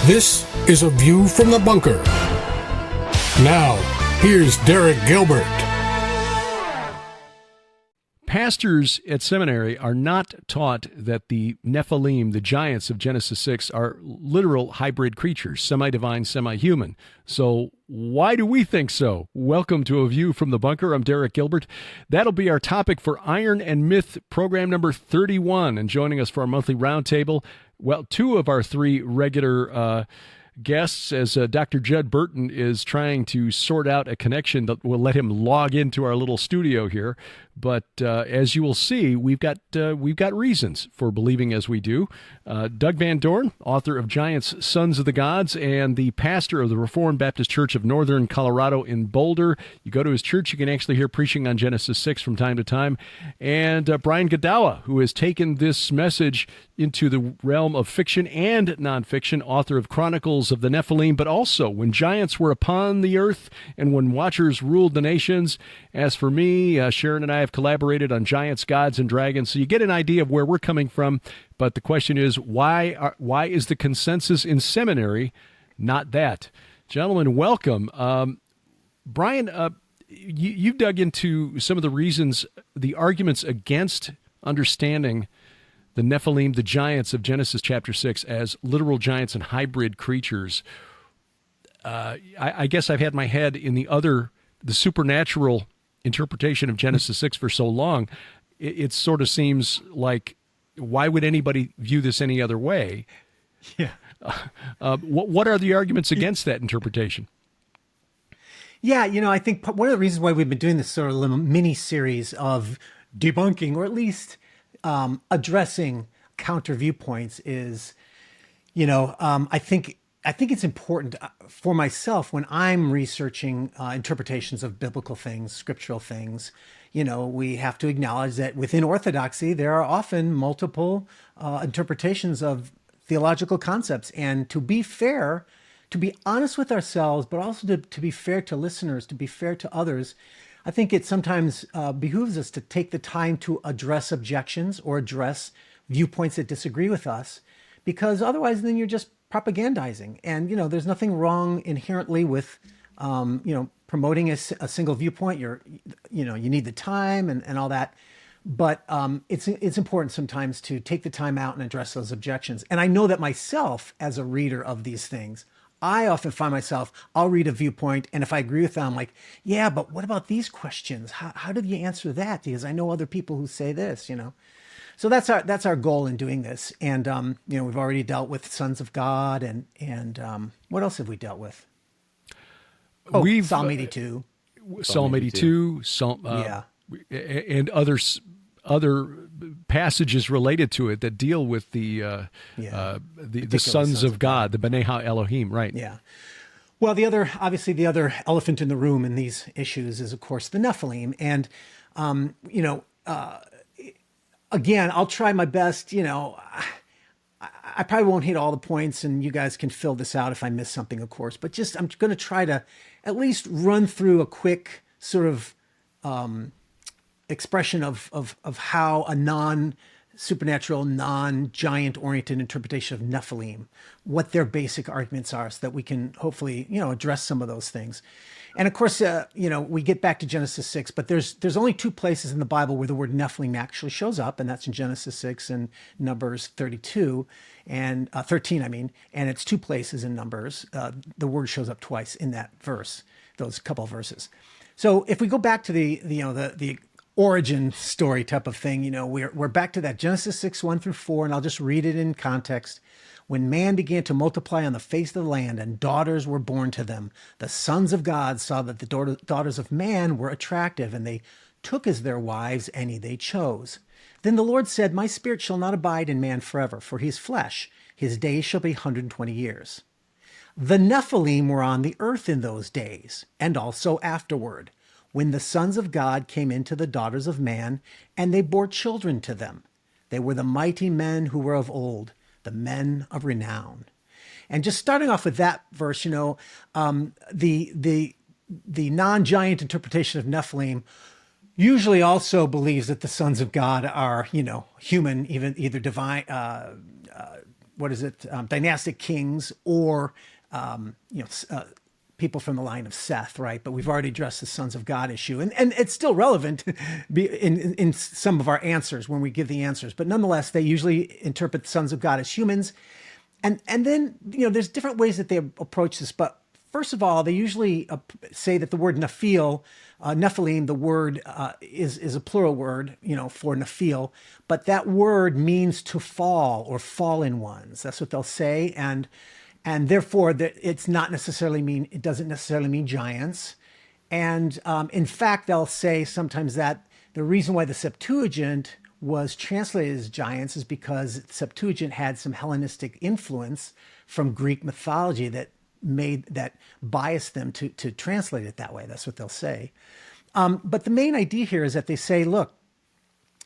This is A View from the Bunker. Now, here's Derek Gilbert. Pastors at seminary are not taught that the Nephilim, the giants of Genesis 6, are literal hybrid creatures, semi-divine, semi-human. So why do we think so? Welcome to A View from the Bunker. I'm Derek Gilbert. That'll be our topic for Iron and Myth program number 31. And joining us for our monthly roundtable, well, two of our three regular guests, as Dr. Judd Burton is trying to sort out a connection that will let him log into our little studio here. But as you will see, we've got reasons for believing as we do. Doug Van Dorn, author of Giants, Sons of the Gods, and the pastor of the Reformed Baptist Church of Northern Colorado in Boulder. You go to his church, you can actually hear preaching on Genesis 6 from time to time. And Brian Godawa, who has taken this message into the realm of fiction and nonfiction, author of Chronicles of the Nephilim, but also When Giants Were Upon the Earth and When Watchers Ruled the Nations. As for me, Sharon and I have collaborated on Giants, Gods, and Dragons, so you get an idea of where we're coming from. But the question is, why is the consensus in seminary not that? Gentlemen, welcome. Brian, you've dug into some of the reasons, the arguments against understanding the Nephilim, the giants of Genesis chapter 6, as literal giants and hybrid creatures. I guess I've had my head in the supernatural interpretation of Genesis 6 for so long. It sort of seems like, why would anybody view this any other way? Yeah. What are the arguments against that interpretation? Yeah, I think one of the reasons why we've been doing this sort of little mini series of debunking, or at least addressing counter viewpoints, is, I think it's important for myself when I'm researching interpretations of biblical things, scriptural things. We have to acknowledge that within orthodoxy, there are often multiple interpretations of theological concepts. And to be fair, to be honest with ourselves, but also to be fair to listeners, to be fair to others, I think it sometimes behooves us to take the time to address objections or address viewpoints that disagree with us, because otherwise then you're just propagandizing. And, there's nothing wrong inherently with, promoting a single viewpoint. You need the time and all that. But it's important sometimes to take the time out and address those objections. And I know that myself, as a reader of these things, I often find myself, I'll read a viewpoint, and if I agree with them, I'm like, yeah, but what about these questions? How did you answer that? Because I know other people who say this, So that's our goal in doing this. And, we've already dealt with Sons of God, and what else have we dealt with? Psalm 82. Psalm 82, and other passages related to it that deal with the sons of God, the B'nai HaElohim, right? Yeah. Well, the other elephant in the room in these issues is, of course, the Nephilim. And, again, I'll try my best. I probably won't hit all the points, and you guys can fill this out if I miss something, of course. But I'm going to try to at least run through a quick sort of expression of how a non-supernatural, non-giant oriented interpretation of Nephilim, what their basic arguments are, so that we can hopefully, address some of those things. And of course, we get back to Genesis 6, but there's only two places in the Bible where the word Nephilim actually shows up, and that's in Genesis 6 and Numbers 32 and 13, and it's two places in Numbers. The word shows up twice in that verse, those couple of verses. So if we go back to the origin story type of thing, we're back to that Genesis 6, 1-4, and I'll just read it in context. When man began to multiply on the face of the land and daughters were born to them, the sons of God saw that the daughters of man were attractive, and they took as their wives any they chose. Then the Lord said, My spirit shall not abide in man forever, for he is flesh. His days shall be 120 years. The Nephilim were on the earth in those days, and also afterward, when the sons of God came into the daughters of man, and they bore children to them. They were the mighty men who were of old, the men of renown. And just starting off with that verse, the non-giant interpretation of Nephilim usually also believes that the sons of God are, human, either divine, dynastic kings or people from the line of Seth, right? But we've already addressed the sons of God issue, and it's still relevant in some of our answers when we give the answers. But nonetheless, they usually interpret the sons of God as humans, and then there's different ways that they approach this. But first of all, they usually say that the word Nephilim, the word is a plural word, for Nephil, but that word means to fall or fallen ones. That's what they'll say, and therefore it doesn't necessarily mean giants. And in fact, they'll say sometimes that the reason why the Septuagint was translated as giants is because Septuagint had some Hellenistic influence from Greek mythology that biased them to translate it that way. That's what they'll say. But the main idea here is that they say, look,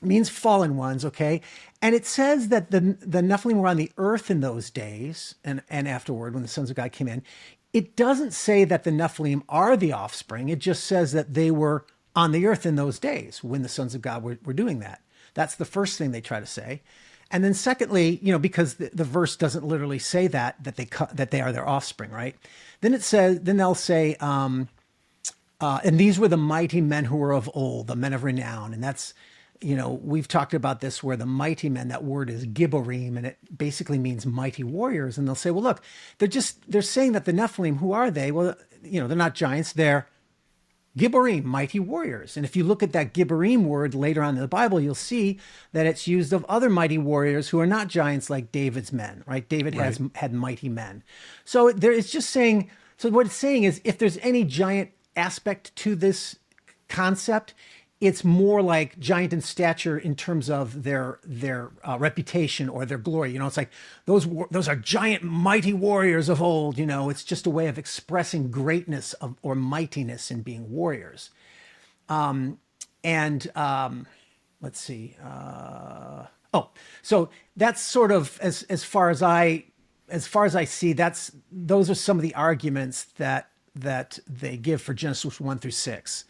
it means fallen ones, okay? And it says that the Nephilim were on the earth in those days and afterward when the sons of God came in. It doesn't say that the Nephilim are the offspring. It just says that they were on the earth in those days when the sons of God were doing that. That's the first thing they try to say. And then secondly, because the verse doesn't literally say that they are their offspring, right? Then they'll say, and these were the mighty men who were of old, the men of renown. And that's, we've talked about this where the mighty men, that word is Gibborim, and it basically means mighty warriors. And they'll say, well, look, they're saying that the Nephilim, who are they? Well, they're not giants, they're Gibborim, mighty warriors. And if you look at that Gibborim word later on in the Bible, you'll see that it's used of other mighty warriors who are not giants like David's men, right? David had mighty men. So it's just saying, so what it's saying is if there's any giant aspect to this concept, it's more like giant in stature in terms of their reputation or their glory. It's like those are giant, mighty warriors of old. It's just a way of expressing greatness or mightiness in being warriors. Let's see. So that's sort of as far as I see. Those are some of the arguments that they give for Genesis 1-6.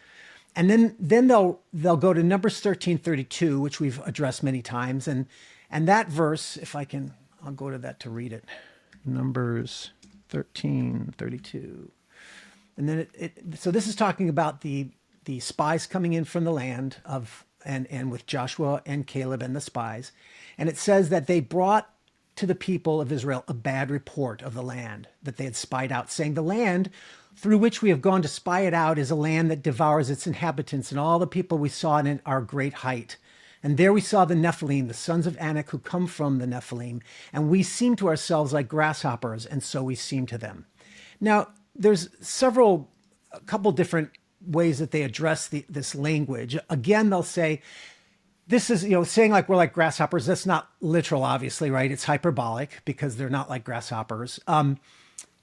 And then they'll go to Numbers 13:32, which we've addressed many times, and that verse, I'll go to that to read it. Numbers 13:32, and then so this is talking about the spies coming in from the land and with Joshua and Caleb and the spies, and it says that they brought to the people of Israel a bad report of the land that they had spied out, saying, the land through which we have gone to spy it out is a land that devours its inhabitants, and all the people we saw in it are great height. And there we saw the Nephilim, the sons of Anak, who come from the Nephilim, and we seem to ourselves like grasshoppers, and so we seem to them. Now, there's a couple different ways that they address this language. Again, they'll say, this is, saying like we're like grasshoppers. That's not literal, obviously, right? It's hyperbolic because they're not like grasshoppers.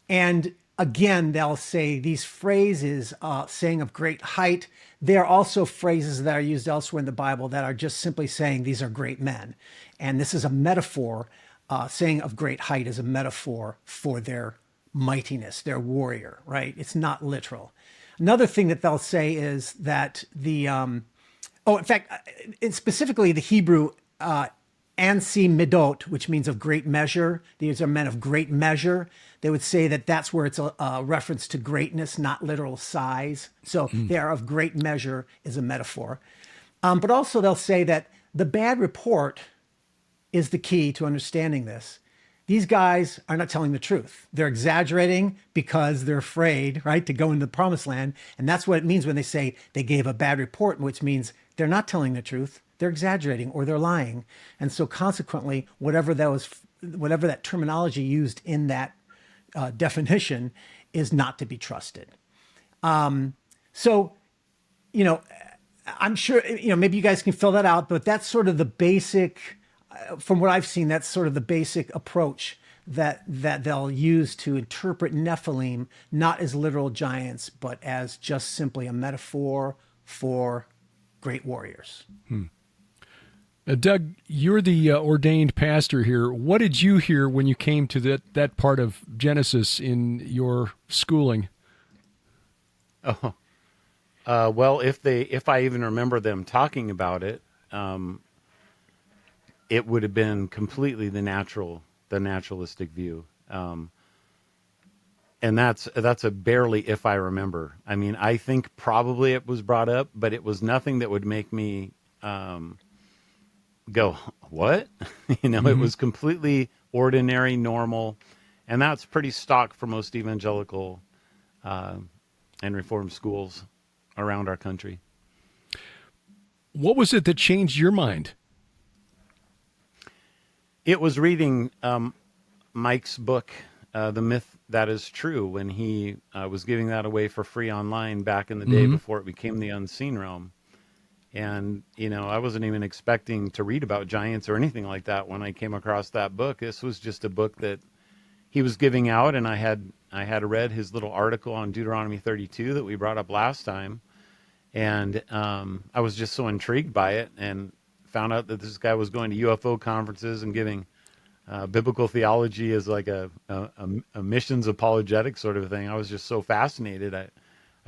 And again, they'll say these phrases, saying of great height, they are also phrases that are used elsewhere in the Bible that are just simply saying these are great men. And this is a metaphor, saying of great height is a metaphor for their mightiness, their warrior, right? It's not literal. Another thing that they'll say is that in fact, specifically the Hebrew Ansi Midot, which means of great measure. These are men of great measure. They would say that that's where it's a reference to greatness, not literal size. So they are of great measure is a metaphor. But also they'll say that the bad report is the key to understanding this. These guys are not telling the truth. They're exaggerating because they're afraid, right, to go into the promised land. And that's what it means when they say they gave a bad report, which means they're not telling the truth. They're exaggerating or they're lying. And so consequently, whatever that terminology used in that definition is not to be trusted. So, I'm sure, maybe you guys can fill that out, but that's sort of the basic, from what I've seen, that's sort of the basic approach that they'll use to interpret Nephilim, not as literal giants, but as just simply a metaphor for great warriors. Doug, you're the ordained pastor here. What did you hear when you came to that part of Genesis in your schooling? Well, if I even remember them talking about it, it would have been completely the natural the naturalistic view. And that's a barely if I remember. I mean, I think probably it was brought up, but it was nothing that would make me go, what? It was completely ordinary, normal. And that's pretty stock for most evangelical and Reformed schools around our country. What was it that changed your mind? It was reading Mike's book, The Myth That Is True, when he was giving that away for free online back in the day before it became the Unseen Realm. And, I wasn't even expecting to read about giants or anything like that when I came across that book. This was just a book that he was giving out, and I had read his little article on Deuteronomy 32 that we brought up last time. And I was just so intrigued by it, and found out that this guy was going to UFO conferences and giving biblical theology as like a missions apologetic sort of thing. I was just so fascinated. I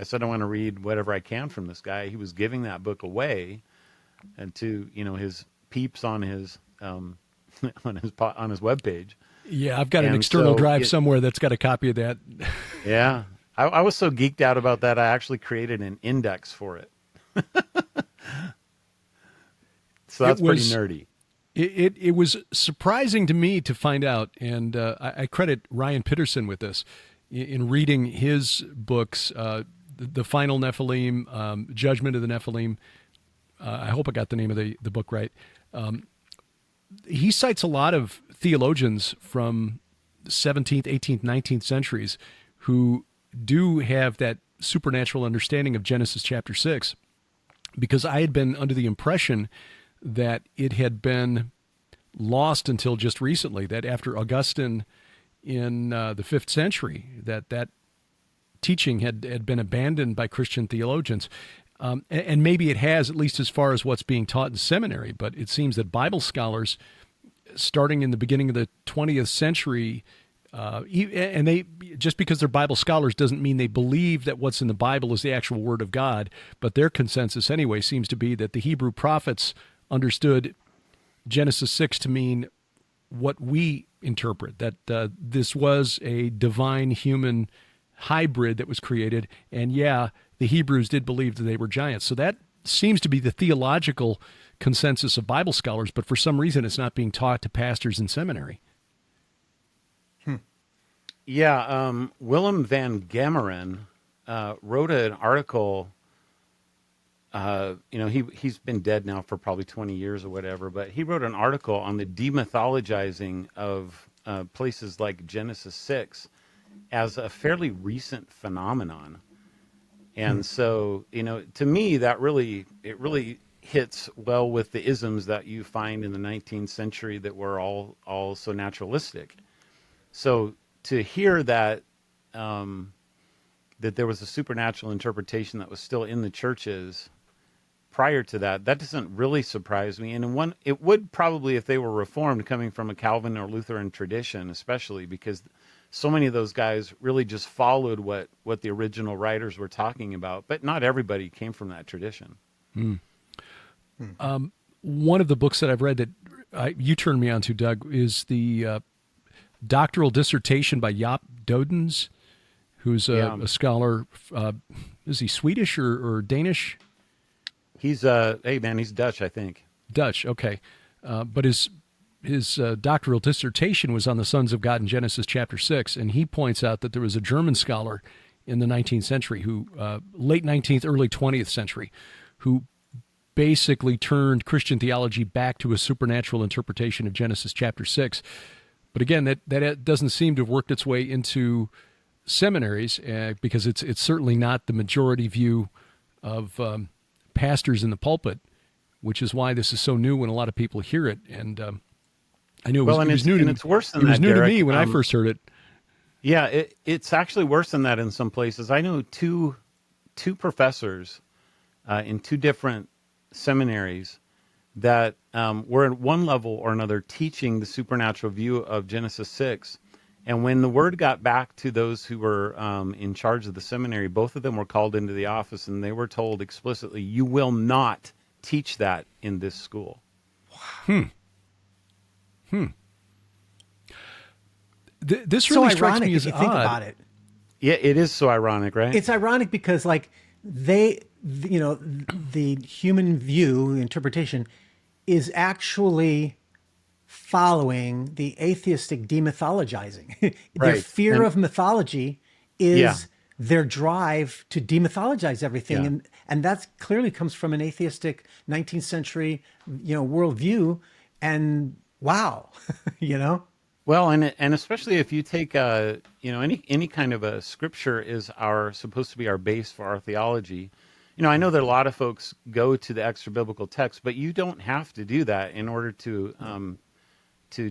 said I want to read whatever I can from this guy. He was giving that book away, and to his peeps on his on his webpage. Yeah, I've got an external drive somewhere that's got a copy of that. Yeah, I was so geeked out about that, I actually created an index for it. So that's pretty nerdy. It was surprising to me to find out, and I credit Ryan Pitterson with this, in reading his books, The Final Nephilim, Judgment of the Nephilim. I hope I got the name of the book right. He cites a lot of theologians from the 17th, 18th, 19th centuries who do have that supernatural understanding of Genesis chapter 6, because I had been under the impression that it had been lost until just recently, that after Augustine in the 5th century, that teaching had been abandoned by Christian theologians. And maybe it has, at least as far as what's being taught in seminary, but it seems that Bible scholars, starting in the beginning of the 20th century, and they, just because they're Bible scholars doesn't mean they believe that what's in the Bible is the actual Word of God, but their consensus anyway seems to be that the Hebrew prophets understood Genesis 6 to mean what we interpret, that this was a divine-human hybrid that was created, and the Hebrews did believe that they were giants. So that seems to be the theological consensus of Bible scholars, but for some reason it's not being taught to pastors in seminary. Yeah, Willem van Gemeren wrote an article. He's been dead now for probably 20 years or whatever, but he wrote an article on the demythologizing of places like Genesis 6 as a fairly recent phenomenon. And so, to me, that really hits well with the isms that you find in the 19th century that were all so naturalistic. So to hear that that there was a supernatural interpretation that was still in the churches prior to that doesn't really surprise me. And it would probably, if they were Reformed, coming from a Calvin or Lutheran tradition, especially because so many of those guys really just followed what the original writers were talking about. But not everybody came from that tradition. One of the books that I've read that you turned me on to, Doug, is the doctoral dissertation by Jaap Dodens, who's a scholar. Is he Swedish or Danish? He's he's Dutch, I think. Dutch, okay. But his doctoral dissertation was on the sons of God in Genesis chapter 6, and he points out that there was a German scholar in the 19th century, who late 19th, early 20th century, who basically turned Christian theology back to a supernatural interpretation of Genesis chapter 6. But again, that doesn't seem to have worked its way into seminaries, because it's certainly not the majority view of pastors in the pulpit, which is why this is so new when a lot of people hear it. And I knew it was new to me. It's worse than that. It was new Derek. to me when I first heard it. Yeah, it's actually worse than that in some places. I know two professors in two different seminaries that were at one level or another teaching the supernatural view of Genesis 6. And when the word got back to those who were in charge of the seminary, both of them were called into the office, and they were told explicitly, "You will not teach that in this school." This So really strikes ironic me if as you think odd. about it. Yeah, it is so ironic, right? It's ironic because like the human view interpretation is actually following the atheistic demythologizing. Their Right. fear And of mythology yeah, is their drive to demythologize everything, yeah. and that clearly comes from an atheistic 19th century worldview. And wow, you know. Well, and especially if you take any kind of a scripture is our supposed to be our base for our theology. I know that a lot of folks go to the extra biblical text, but you don't have to do that in order to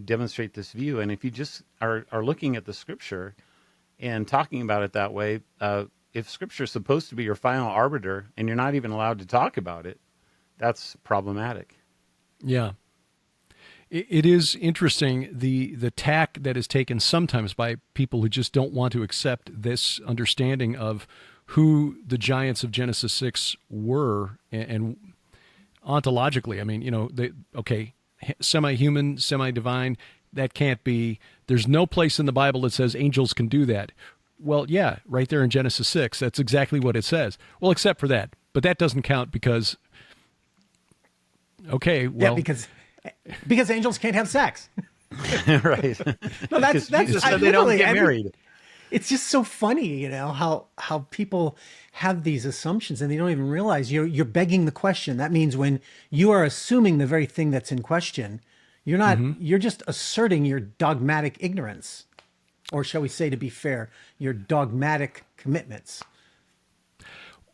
demonstrate this view. And if you just are looking at the scripture and talking about it that way, if scripture is supposed to be your final arbiter and you're not even allowed to talk about it, that's problematic. Yeah. It is interesting, the tack that is taken sometimes by people who just don't want to accept this understanding of who the giants of Genesis 6 were, and ontologically, I mean, semi-human, semi-divine, that can't be. There's no place in the Bible that says angels can do that. Well, yeah, right there in Genesis 6, that's exactly what it says. Well, except for that. But that doesn't count because, okay, well. Yeah, because angels can't have sex. Right. No, Because Jesus said they don't get married. It's just so funny, how people have these assumptions and they don't even realize you're begging the question. That means when you are assuming the very thing that's in question, you're just asserting your dogmatic ignorance, or shall we say, to be fair, your dogmatic commitments.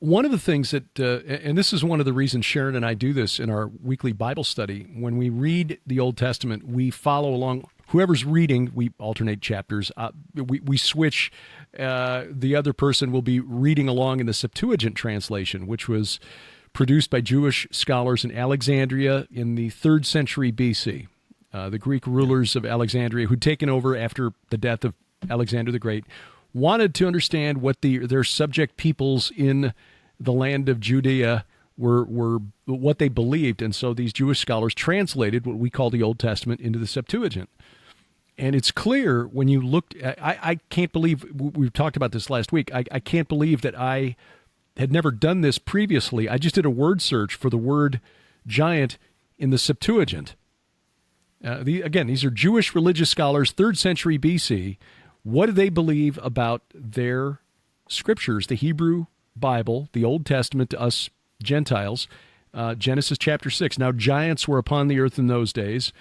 One of the things that, and this is one of the reasons Sharon and I do this in our weekly Bible study, when we read the Old Testament, we follow along. Whoever's reading, we alternate chapters. We switch. The other person will be reading along in the Septuagint translation, which was produced by Jewish scholars in Alexandria in the 3rd century BC. The Greek rulers of Alexandria, who'd taken over after the death of Alexander the Great, wanted to understand what their subject peoples in the land of Judea were what they believed. And so these Jewish scholars translated what we call the Old Testament into the Septuagint. And it's clear when you looked, I can't believe, we talked about this last week, I can't believe that I had never done this previously. I just did a word search for the word giant in the Septuagint. These are Jewish religious scholars, 3rd century BC. What do they believe about their scriptures, the Hebrew Bible, the Old Testament to us Gentiles? Genesis chapter 6. Now giants were upon the earth in those days.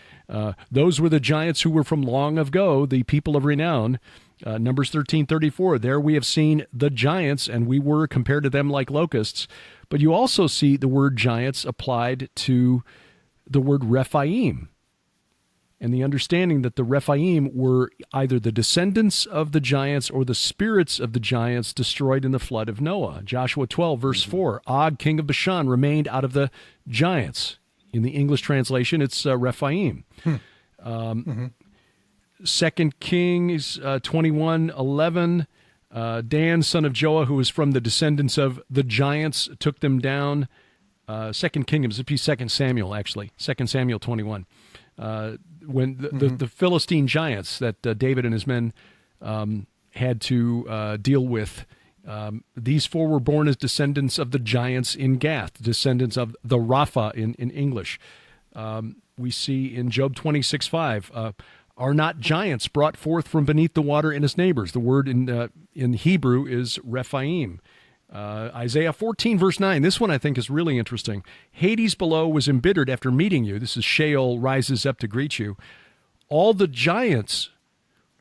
Those were the giants who were from long ago, the people of renown. Numbers 13:34. There we have seen the giants, and we were compared to them like locusts. But you also see the word giants applied to the word Rephaim, and the understanding that the Rephaim were either the descendants of the giants or the spirits of the giants destroyed in the flood of Noah. Joshua 12, verse 4, Og, king of Bashan, remained out of the giants. In the English translation, it's Rephaim. 2 Kings 21:11, Dan, son of Joah, who was from the descendants of the giants, took them down. 2 Kings, it'd be 2 Samuel, actually, 2 Samuel 21. When the Philistine giants that David and his men had to deal with, these 4 were born as descendants of the giants in Gath, descendants of the Rapha in English. We see in Job 26:5, are not giants brought forth from beneath the water and his neighbors? The word in Hebrew is Rephaim. Isaiah 14, verse 9. This one I think is really interesting. Hades below was embittered after meeting you. This is Sheol rises up to greet you. All the giants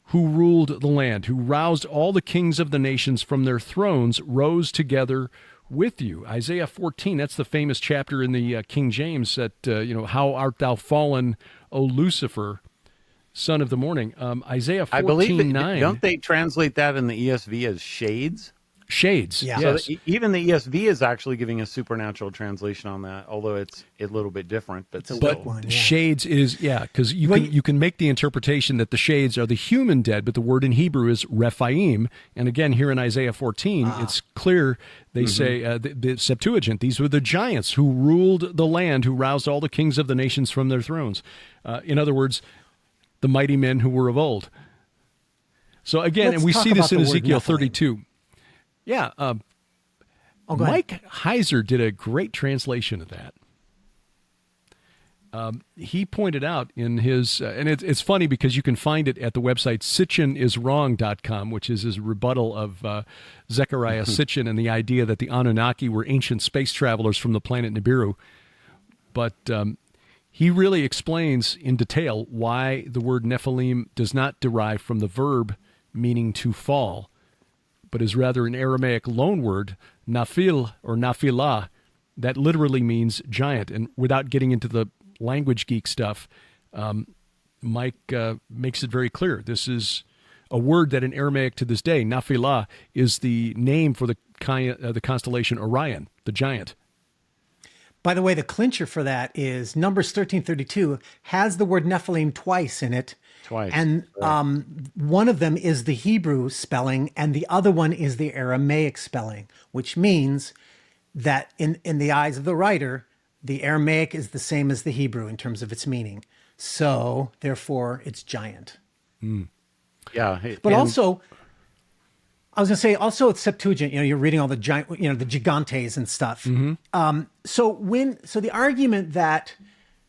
who ruled the land, who roused all the kings of the nations from their thrones, rose together with you. Isaiah 14, that's the famous chapter in the King James that, how art thou fallen, O Lucifer, son of the morning. Isaiah 14, I believe 9. Don't they translate that in the ESV as shades? Shades. Yeah. Yes. So even the ESV is actually giving a supernatural translation on that, although it's a little bit different. But a still. weak one. Yeah. Shades is, because you can make the interpretation that the shades are the human dead, but the word in Hebrew is Rephaim. And again, here in Isaiah 14, it's clear they say, the Septuagint, these were the giants who ruled the land, who roused all the kings of the nations from their thrones. In other words, the mighty men who were of old. So again, Let's and we talk see about this in the word Ezekiel Nephilim. 32. Yeah. Oh, go ahead. Mike Heiser did a great translation of that. He pointed out in his, and it's funny because you can find it at the website sitchiniswrong.com, which is his rebuttal of Zechariah Sitchin and the idea that the Anunnaki were ancient space travelers from the planet Nibiru. But he really explains in detail why the word Nephilim does not derive from the verb meaning to fall, but is rather an Aramaic loanword, naphil or naphilah, that literally means giant. And without getting into the language geek stuff, Mike makes it very clear. This is a word that in Aramaic to this day, naphilah, is the name for the constellation Orion, the giant. By the way, the clincher for that is Numbers 13:32 has the word Nephilim twice in it. Twice. And one of them is the Hebrew spelling and the other one is the Aramaic spelling, which means that in the eyes of the writer, the Aramaic is the same as the Hebrew in terms of its meaning. So therefore it's giant. Yeah. But also, I was going to say, also it's Septuagint, you're reading all the giant, the gigantes and stuff. So the argument that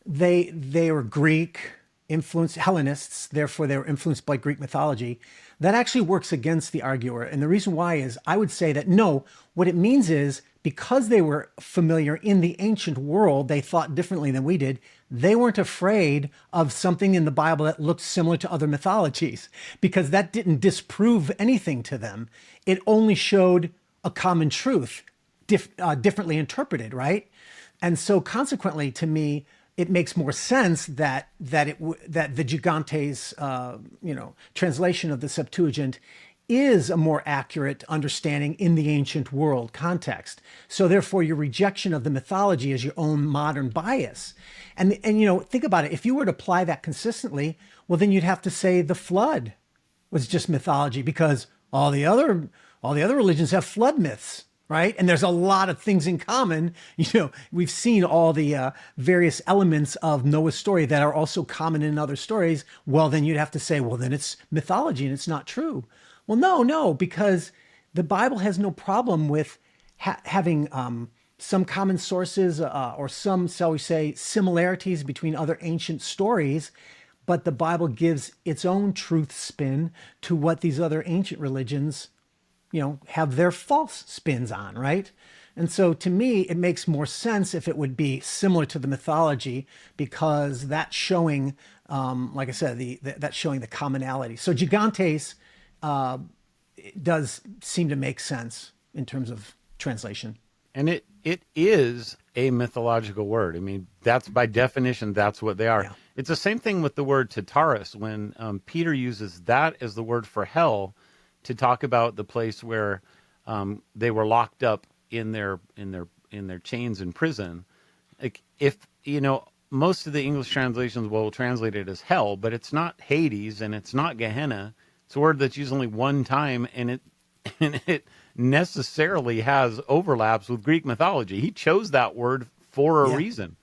they were Greek influenced Hellenists, therefore they were influenced by Greek mythology, that actually works against the arguer. And the reason why is I would say that no, what it means is because they were familiar in the ancient world, they thought differently than we did. They weren't afraid of something in the Bible that looked similar to other mythologies because that didn't disprove anything to them. It only showed a common truth, differently interpreted, right? And so consequently, to me, it makes more sense that the Gigantes, translation of the Septuagint is a more accurate understanding in the ancient world context. So therefore, your rejection of the mythology is your own modern bias. And think about it. If you were to apply that consistently, well, then you'd have to say the flood was just mythology because all the other religions have flood myths. Right. And there's a lot of things in common. We've seen all the various elements of Noah's story that are also common in other stories. Well, then you'd have to say, well, then it's mythology and it's not true. Well, no, because the Bible has no problem with having some common sources or some, shall we say, similarities between other ancient stories. But the Bible gives its own truth spin to what these other ancient religions have their false spins on, right? And so to me, it makes more sense if it would be similar to the mythology because that's showing, like I said, that's showing the commonality. So gigantes does seem to make sense in terms of translation. And it is a mythological word. I mean, that's by definition, that's what they are. Yeah. It's the same thing with the word Tartarus when Peter uses that as the word for hell to talk about the place where they were locked up in their chains in prison. Like if most of the English translations will translate it as hell, but it's not Hades and it's not Gehenna. It's a word that's used only one time, and it necessarily has overlaps with Greek mythology. He chose that word for a reason.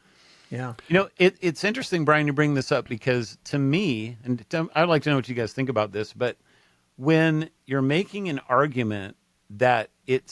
Yeah. It's interesting, Brian, you bring this up because to me, and I'd like to know what you guys think about this, but when you're making an argument that it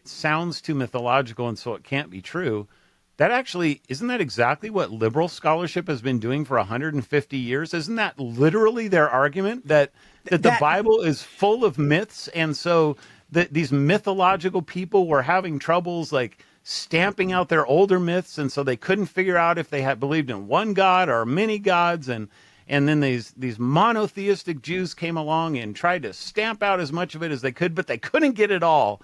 sounds too mythological and so it can't be true, that actually, isn't that exactly what liberal scholarship has been doing for 150 years? Isn't that literally their argument that the Bible is full of myths and so these mythological people were having troubles like stamping out their older myths and so they couldn't figure out if they had believed in one God or many gods and then these monotheistic Jews came along and tried to stamp out as much of it as they could, but they couldn't get it all,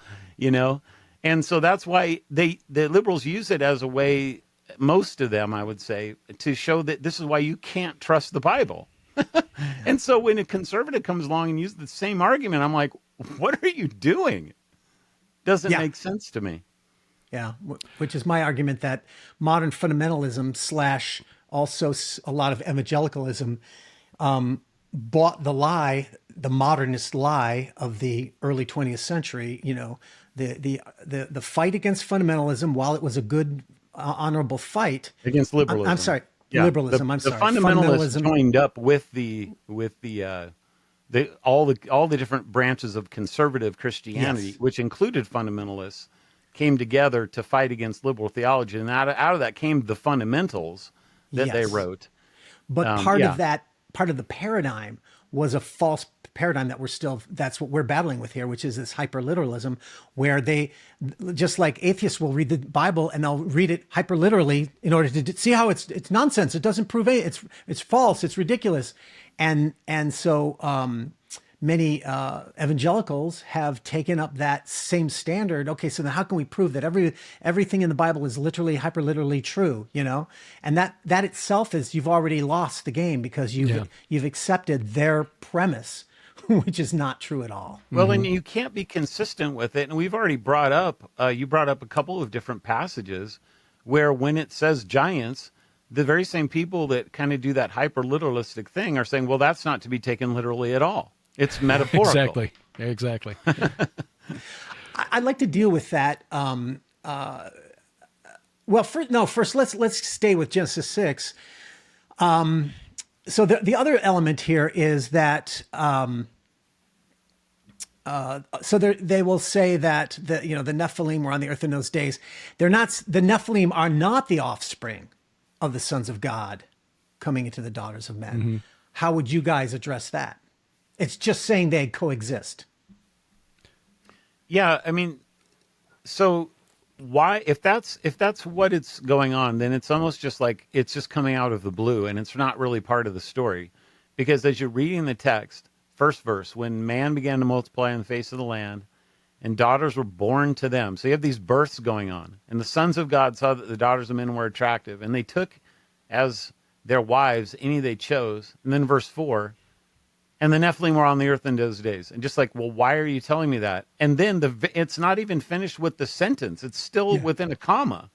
And so that's why the liberals use it as a way, most of them, I would say, to show that this is why you can't trust the Bible. And so when a conservative comes along and uses the same argument, I'm like, what are you doing? Doesn't make sense to me. Yeah, which is my argument that modern fundamentalism / also a lot of evangelicalism bought the lie, the modernist lie of the early 20th century. The fight against fundamentalism, while it was a good, honorable fight against liberalism. Liberalism. The fundamentalists joined up with the all the different branches of conservative Christianity, Yes. which included fundamentalists, came together to fight against liberal theology, and out of that came the fundamentals that they Yes. wrote. But Yeah. part of the paradigm was a false paradigm that's what we're battling with here, which is this hyperliteralism, where they, just like atheists will read the Bible and they'll read it hyperliterally in order to see how it's nonsense. It doesn't prove it's false. It's ridiculous. And so, many evangelicals have taken up that same standard. Okay, so then how can we prove that everything in the Bible is literally hyperliterally true? And that itself is, you've already lost the game, because you've accepted their premise, which is not true at all. Well, and you can't be consistent with it. And we've already brought up, you brought up a couple of different passages where when it says giants, the very same people that kind of do that hyper-literalistic thing are saying, well, that's not to be taken literally at all. It's metaphorical. Exactly. I'd like to deal with that. First let's stay with Genesis 6. So the other element here is that they will say that the Nephilim were on the earth in those days. The Nephilim are not the offspring of the sons of God coming into the daughters of men. Mm-hmm. How would you guys address that? It's just saying they coexist. Yeah, I mean, so why, if that's what it's going on, then it's almost just like it's just coming out of the blue, and it's not really part of the story. Because as you're reading the text, first verse, when man began to multiply on the face of the land, and daughters were born to them. So you have these births going on, and the sons of God saw that the daughters of men were attractive, and they took as their wives any they chose. And then verse 4, and the Nephilim were on the earth in those days. And just like, well, why are you telling me that? And then it's not even finished with the sentence. It's still within a comma.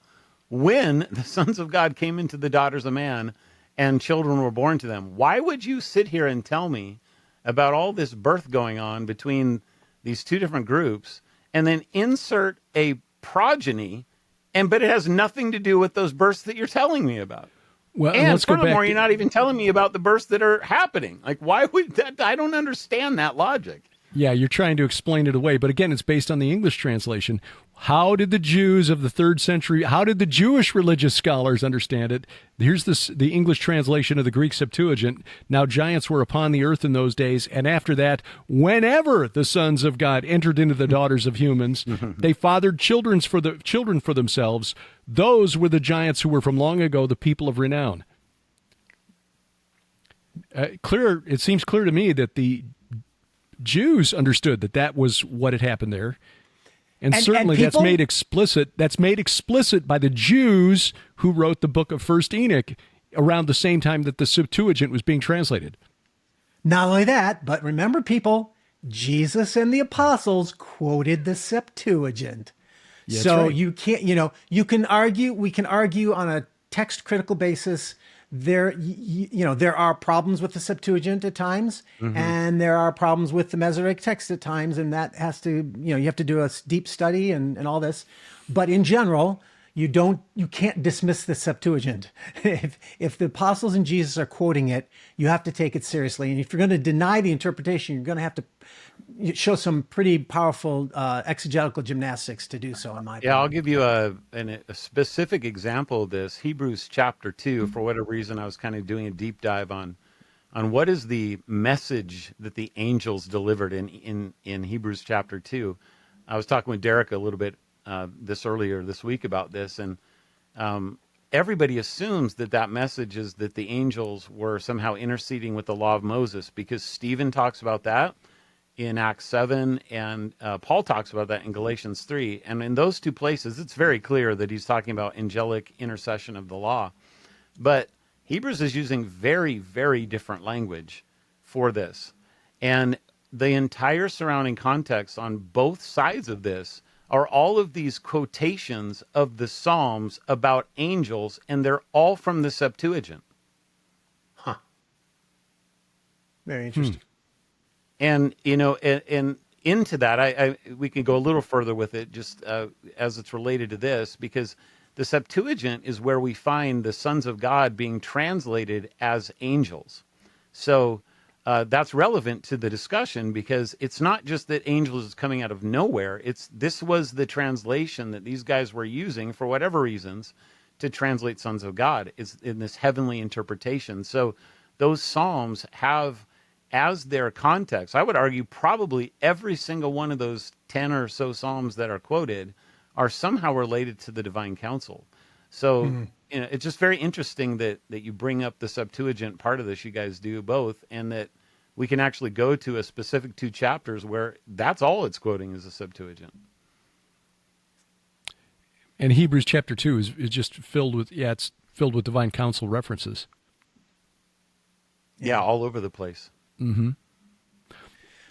When the sons of God came into the daughters of man and children were born to them. Why would you sit here and tell me about all this birth going on between these two different groups and then insert a progeny, but it has nothing to do with those births that you're telling me about? Well, and let's go furthermore, back. you're not even telling me about the births that are happening. Like, why would that? I don't understand that logic. Yeah, you're trying to explain it away. But again, it's based on the English translation. How did the Jews of the 3rd century, how did the Jewish religious scholars understand it? Here's the English translation of the Greek Septuagint. Now giants were upon the earth in those days, and after that, whenever the sons of God entered into the daughters of humans, they fathered children for themselves. Those were the giants who were from long ago the people of renown. It seems clear to me that the Jews understood that was what had happened there. And certainly that's made explicit by the Jews who wrote the book of First Enoch around the same time that the Septuagint was being translated. Not only that, but remember, people, Jesus and the apostles quoted the Septuagint. That's so right. you can't, we can argue on a text critical basis. There are problems with the Septuagint at times, and there are problems with the Masoretic text at times, and that has to, you have to do a deep study and all this. But in general, you can't dismiss the Septuagint. If the apostles and Jesus are quoting it, you have to take it seriously. And if you're going to deny the interpretation, you're going to have to show some pretty powerful exegetical gymnastics to do so, in my opinion. Yeah, I'll give you a specific example of this. Hebrews chapter 2, for whatever reason, I was kind of doing a deep dive on what is the message that the angels delivered in Hebrews chapter 2. I was talking with Derek a little bit earlier this week about this, and everybody assumes that message is that the angels were somehow interceding with the law of Moses, because Stephen talks about that in Acts 7, and Paul talks about that in Galatians 3. And in those two places, it's very clear that he's talking about angelic intercession of the law. But Hebrews is using very, very different language for this. And the entire surrounding context on both sides of this are all of these quotations of the Psalms about angels, and they're all from the Septuagint. Huh. Very interesting. And, and into that, we can go a little further with it, just as it's related to this, because the Septuagint is where we find the sons of God being translated as angels. So that's relevant to the discussion, because it's not just that angels is coming out of nowhere. This was the translation that these guys were using for whatever reasons to translate sons of God, is in this heavenly interpretation. So those Psalms have as their context, I would argue probably every single one of those 10 or so Psalms that are quoted are somehow related to the divine counsel. So, it's just very interesting that you bring up the Septuagint part of this. You guys do both, and that we can actually go to a specific 2 chapters where that's all it's quoting is the Septuagint. And Hebrews chapter 2 is just filled with, it's filled with divine counsel references. Yeah, all over the place. Mm-hmm.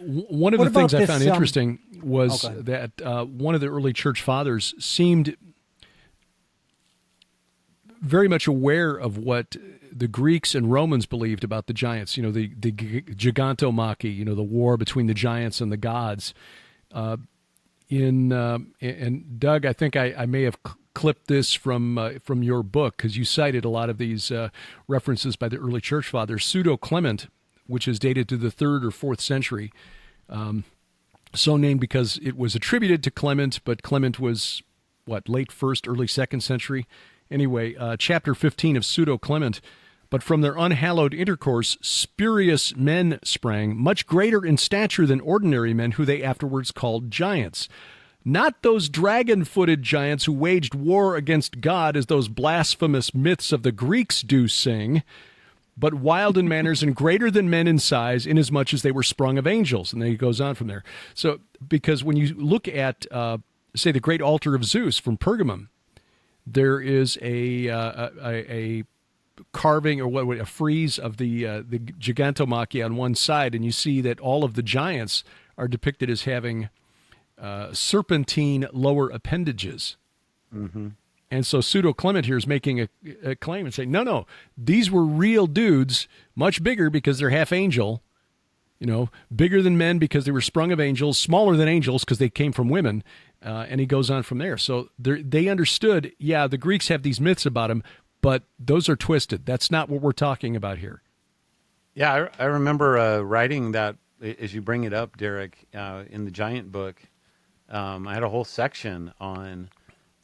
One of the things I found interesting was that one of the early church fathers seemed very much aware of what the Greeks and Romans believed about the giants. The gigantomachy, the war between the giants and the gods. And Doug, I think I may have clipped this from your book, because you cited a lot of these references by the early church fathers. Pseudo Clement, which is dated to the 3rd or 4th century, so named because it was attributed to Clement, but Clement was, late 1st, early 2nd century? Anyway, chapter 15 of Pseudo Clement. But from their unhallowed intercourse, spurious men sprang, much greater in stature than ordinary men, who they afterwards called giants. Not those dragon-footed giants who waged war against God, as those blasphemous myths of the Greeks do sing, but wild in manners and greater than men in size, inasmuch as they were sprung of angels. And then he goes on from there. So, because when you look at, say, the great altar of Zeus from Pergamum, there is a carving, or a frieze of the gigantomachy on one side, and you see that all of the giants are depicted as having serpentine lower appendages. Mm-hmm. And so Pseudo Clement here is making a claim and saying, no, these were real dudes, much bigger because they're half angel, bigger than men because they were sprung of angels, smaller than angels because they came from women. And he goes on from there. So they understood, the Greeks have these myths about them, but those are twisted. That's not what we're talking about here. Yeah, I remember writing that, as you bring it up, Derek, in the Giant book. I had a whole section on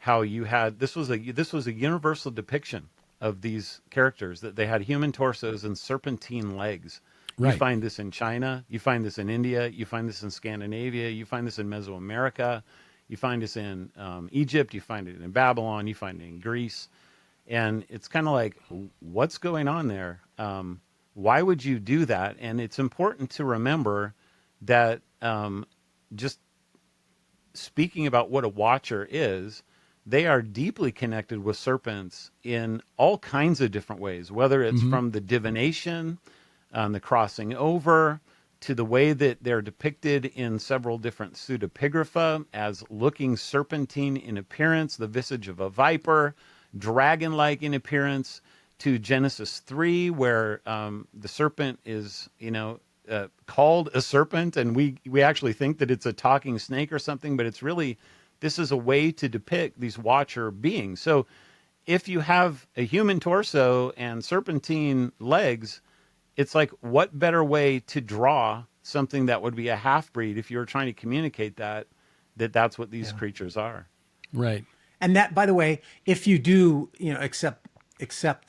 how you had this was a universal depiction of these characters, that they had human torsos and serpentine legs. Right. You find this in China, you find this in India, you find this in Scandinavia, you find this in Mesoamerica, you find this in Egypt, you find it in Babylon, you find it in Greece. And it's kind of like, what's going on there? Why would you do that? And it's important to remember that just speaking about what a watcher is, they are deeply connected with serpents in all kinds of different ways, whether it's from the divination, the crossing over, to the way that they're depicted in several different pseudepigrapha as looking serpentine in appearance, the visage of a viper, dragon-like in appearance, to Genesis 3, where the serpent is, called a serpent, and we actually think that it's a talking snake or something, but it's really, this is a way to depict these watcher beings. So if you have a human torso and serpentine legs, it's like, what better way to draw something that would be a half-breed if you were trying to communicate that's what these creatures are. Right. And that, by the way, if you do, accept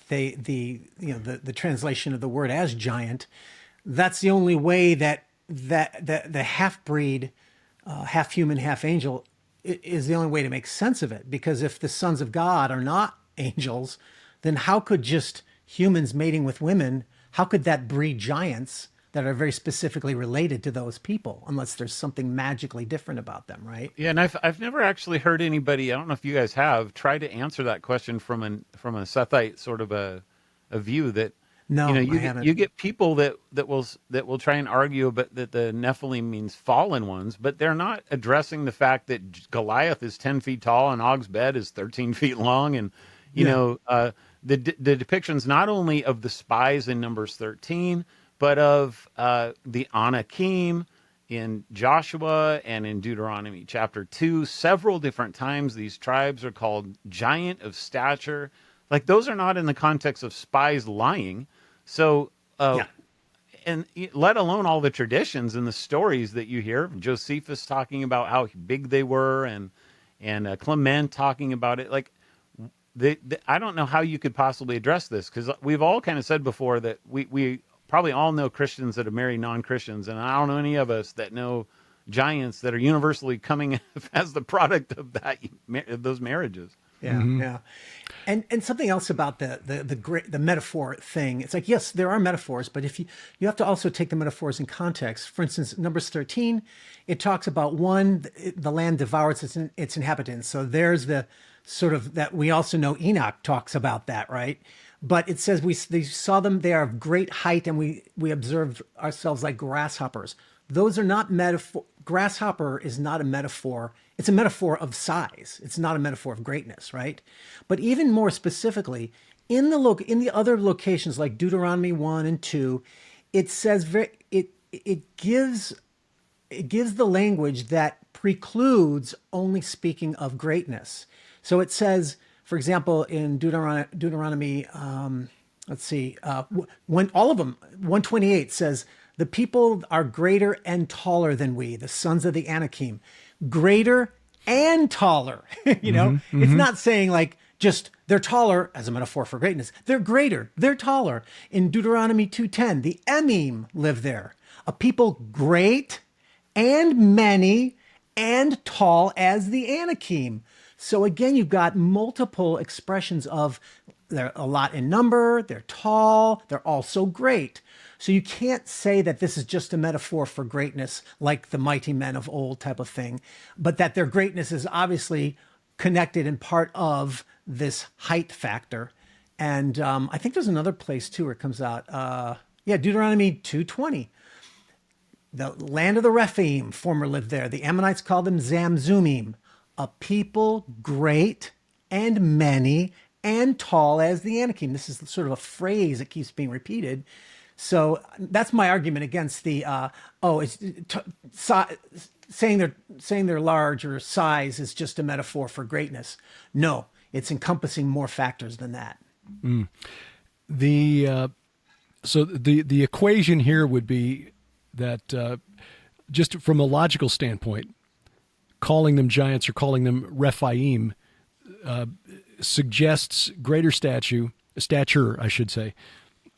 the translation of the word as giant, that's the only way that the half-breed, half human, half angel is the only way to make sense of it. Because if the sons of God are not angels, then how could just humans mating with women, how could that breed giants that are very specifically related to those people, unless there's something magically different about them, right? Yeah, and I've never actually heard anybody, I don't know if you guys have, try to answer that question from a Sethite sort of a view that, no, I haven't. You get people that will try and argue about that the Nephilim means fallen ones, but they're not addressing the fact that Goliath is 10 feet tall and Og's bed is 13 feet long, and the depictions not only of the spies in Numbers 13, but of the Anakim in Joshua and in Deuteronomy chapter 2. Several different times these tribes are called giant of stature. Like, those are not in the context of spies lying. So, and and let alone all the traditions and the stories that you hear. Josephus talking about how big they were, and Clement talking about it. Like, I don't know how you could possibly address this, because we've all kind of said before that we probably all know Christians that have married non-Christians, and I don't know any of us that know giants that are universally coming as the product of those marriages. Yeah, yeah. And something else about the metaphor thing. It's like, yes, there are metaphors, but if you have to also take the metaphors in context. For instance, Numbers 13, it talks about the land devours its inhabitants. So there's the sort of that. We also know Enoch talks about that, right? But it says they saw them, they are of great height, and we observed ourselves like grasshoppers. Those are not metaphor. Grasshopper is not a metaphor. It's a metaphor of size. It's not a metaphor of greatness, right? But even more specifically, in the other locations like Deuteronomy 1 and 2, it says it gives the language that precludes only speaking of greatness. So it says, for example, in Deuteronomy, when all of them, 128 says, the people are greater and taller than we, the sons of the Anakim, greater and taller. It's not saying like just they're taller as a metaphor for greatness. They're greater, they're taller. In Deuteronomy 2:10, the Emim live there, a people great and many and tall as the Anakim. So again, you've got multiple expressions of they're a lot in number, they're tall, they're also great. So you can't say that this is just a metaphor for greatness, like the mighty men of old type of thing, but that their greatness is obviously connected and part of this height factor. And I think there's another place too where it comes out. Deuteronomy 2:20. The land of the Rephaim former lived there. The Ammonites called them Zamzumim, a people great and many and tall as the Anakim. This is sort of a phrase that keeps being repeated. So that's my argument against the saying they're large or size is just a metaphor for greatness. No, it's encompassing more factors than that. So the equation here would be that just from a logical standpoint, calling them giants or calling them Rephaim suggests greater stature, I should say.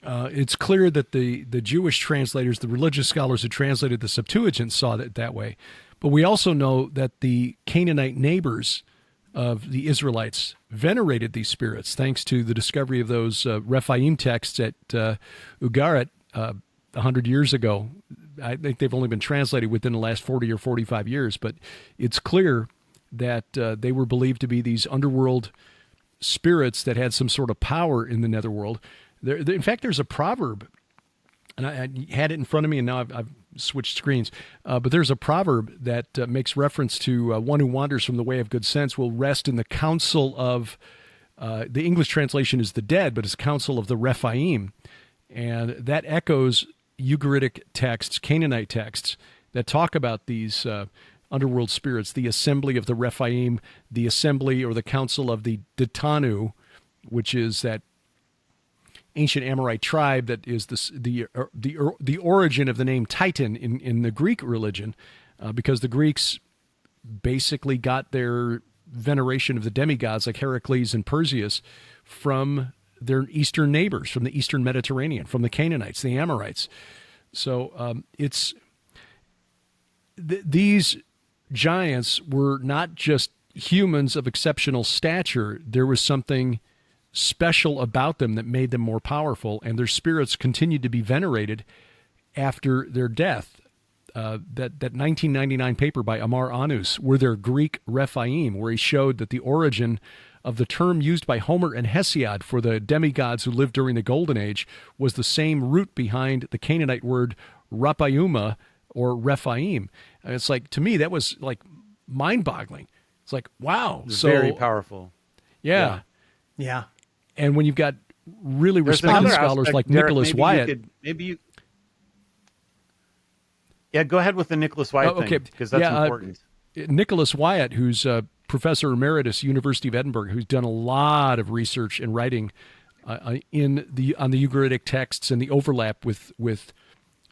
It's clear that the Jewish translators, the religious scholars who translated the Septuagint saw it that way. But we also know that the Canaanite neighbors of the Israelites venerated these spirits thanks to the discovery of those Rephaim texts at Ugarit 100 years ago. I think they've only been translated within the last 40 or 45 years, but it's clear that they were believed to be these underworld spirits that had some sort of power in the netherworld. In fact, there's a proverb, and I had it in front of me, and now I've switched screens, but there's a proverb that makes reference to one who wanders from the way of good sense will rest in the counsel of, the English translation is the dead, but it's counsel of the Rephaim, and that echoes Ugaritic texts, Canaanite texts, that talk about these underworld spirits, the assembly of the Rephaim, the assembly or the council of the Ditanu, which is that ancient Amorite tribe that is the origin of the name Titan in the Greek religion, because the Greeks basically got their veneration of the demigods like Heracles and Perseus from their eastern neighbors, from the eastern Mediterranean, from the Canaanites, the Amorites. So these giants were not just humans of exceptional stature. There was something special about them that made them more powerful, and their spirits continued to be venerated after their death. That 1999 paper by Amar Anus, Were There Greek Rephaim, where he showed that the origin of the term used by Homer and Hesiod for the demigods who lived during the Golden Age was the same root behind the Canaanite word Rapayuma or Rephaim. And it's like, to me, that was like mind-boggling. It's like, wow. So very powerful. Yeah. Yeah. And when you've got really respected scholars like Derek, Nicholas Wyatt. Yeah, go ahead with the Nicholas Wyatt thing, because that's important. Nicholas Wyatt, who's a professor emeritus, University of Edinburgh, who's done a lot of research and writing on the Ugaritic texts and the overlap with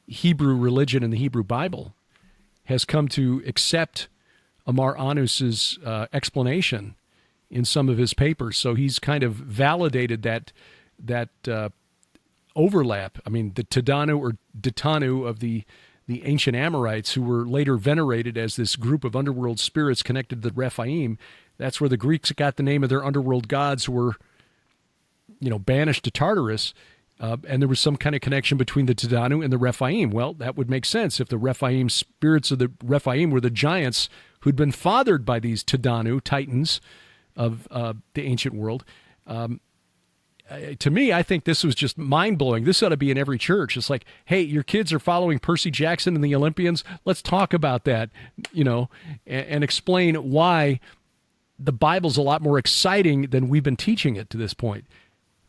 Hebrew religion and the Hebrew Bible has come to accept Amar Anus's explanation in some of his papers. So he's kind of validated that overlap. I mean, the Tadanu or Ditanu of the ancient Amorites, who were later venerated as this group of underworld spirits connected to the Rephaim. That's where the Greeks got the name of their underworld gods who were, banished to Tartarus. And there was some kind of connection between the Tadanu and the Rephaim. Well, that would make sense if the Rephaim spirits of the Rephaim were the giants who'd been fathered by these Tadanu, titans of the ancient world. To me, I think this was just mind-blowing. This ought to be in every church. It's like, hey, your kids are following Percy Jackson and the Olympians. Let's talk about that, and explain why the Bible's a lot more exciting than we've been teaching it to this point.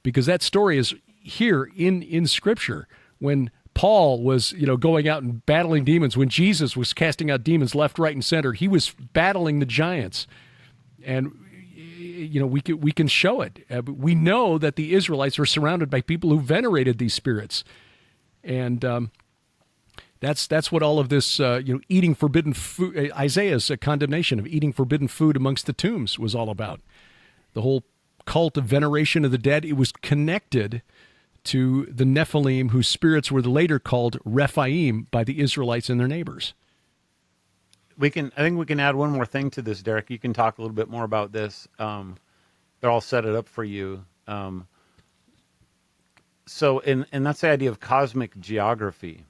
Because that story is here in Scripture. When Paul was, going out and battling demons, when Jesus was casting out demons left, right, and center, he was battling the giants. And we can show it. We know that the Israelites were surrounded by people who venerated these spirits, and that's what all of this eating forbidden food, Isaiah's condemnation of eating forbidden food amongst the tombs was all about. The whole cult of veneration of the dead. It was connected to the Nephilim, whose spirits were later called Rephaim by the Israelites and their neighbors. I think we can add one more thing to this, Derek. You can talk a little bit more about this. They're all set it up for you. And that's the idea of cosmic geography,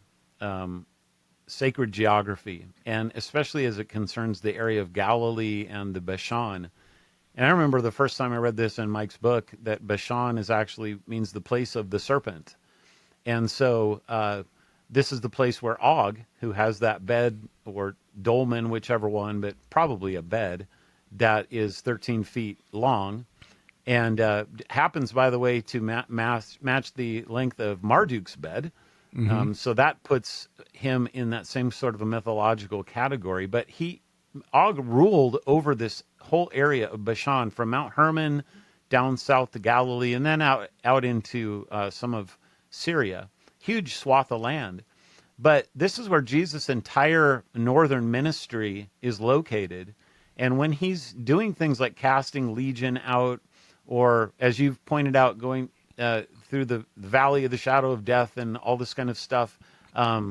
sacred geography, and especially as it concerns the area of Galilee and the Bashan. And I remember the first time I read this in Mike's book that Bashan means the place of the serpent. And so this is the place where Og, who has that bed, or dolmen, whichever one, but probably a bed that is 13 feet long, and happens, by the way, to match the length of Marduk's bed. Mm-hmm. So that puts him in that same sort of a mythological category. But Og ruled over this whole area of Bashan, from Mount Hermon down south to Galilee, and then out into some of Syria. Huge swath of land. But this is where Jesus' entire northern ministry is located. And when he's doing things like casting Legion out, or, as you've pointed out, going through the valley of the shadow of death and all this kind of stuff,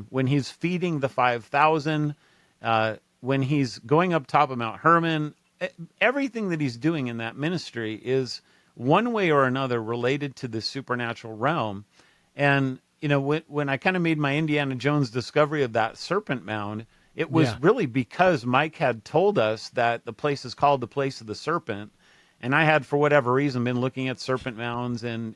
when he's feeding the 5,000, when he's going up top of Mount Hermon, everything that he's doing in that ministry is one way or another related to the supernatural realm. And when I kind of made my Indiana Jones discovery of that serpent mound, it was really because Mike had told us that the place is called the place of the serpent. And I had, for whatever reason, been looking at serpent mounds and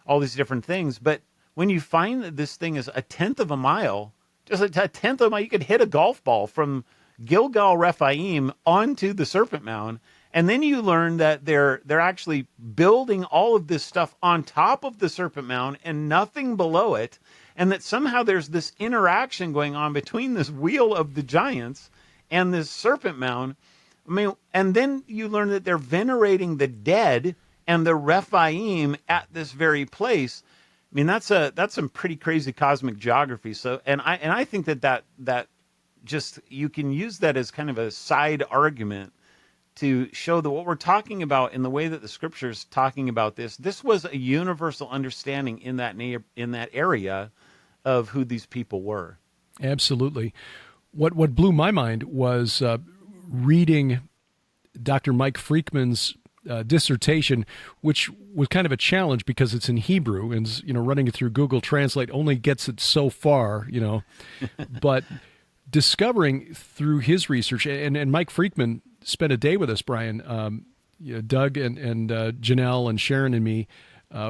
all these different things. But when you find that this thing is a tenth of a mile, just a tenth of a mile, you could hit a golf ball from Gilgal Rephaim onto the serpent mound. And then you learn that they're actually building all of this stuff on top of the serpent mound and nothing below it, and that somehow there's this interaction going on between this wheel of the giants and this serpent mound. I mean, and then you learn that they're venerating the dead and the Rephaim at this very place. I mean, that's some pretty crazy cosmic geography. So, and I think that just, you can use that as kind of a side argument to show that what we're talking about in the way that the Scripture's talking about this was a universal understanding in that area of who these people were. Absolutely. What blew my mind was reading Dr. Mike Freakman's dissertation, which was kind of a challenge because it's in Hebrew, and running it through Google Translate only gets it so far, but discovering through his research, and Mike Freakman spent a day with us, Brian, Doug and Janelle and Sharon and me,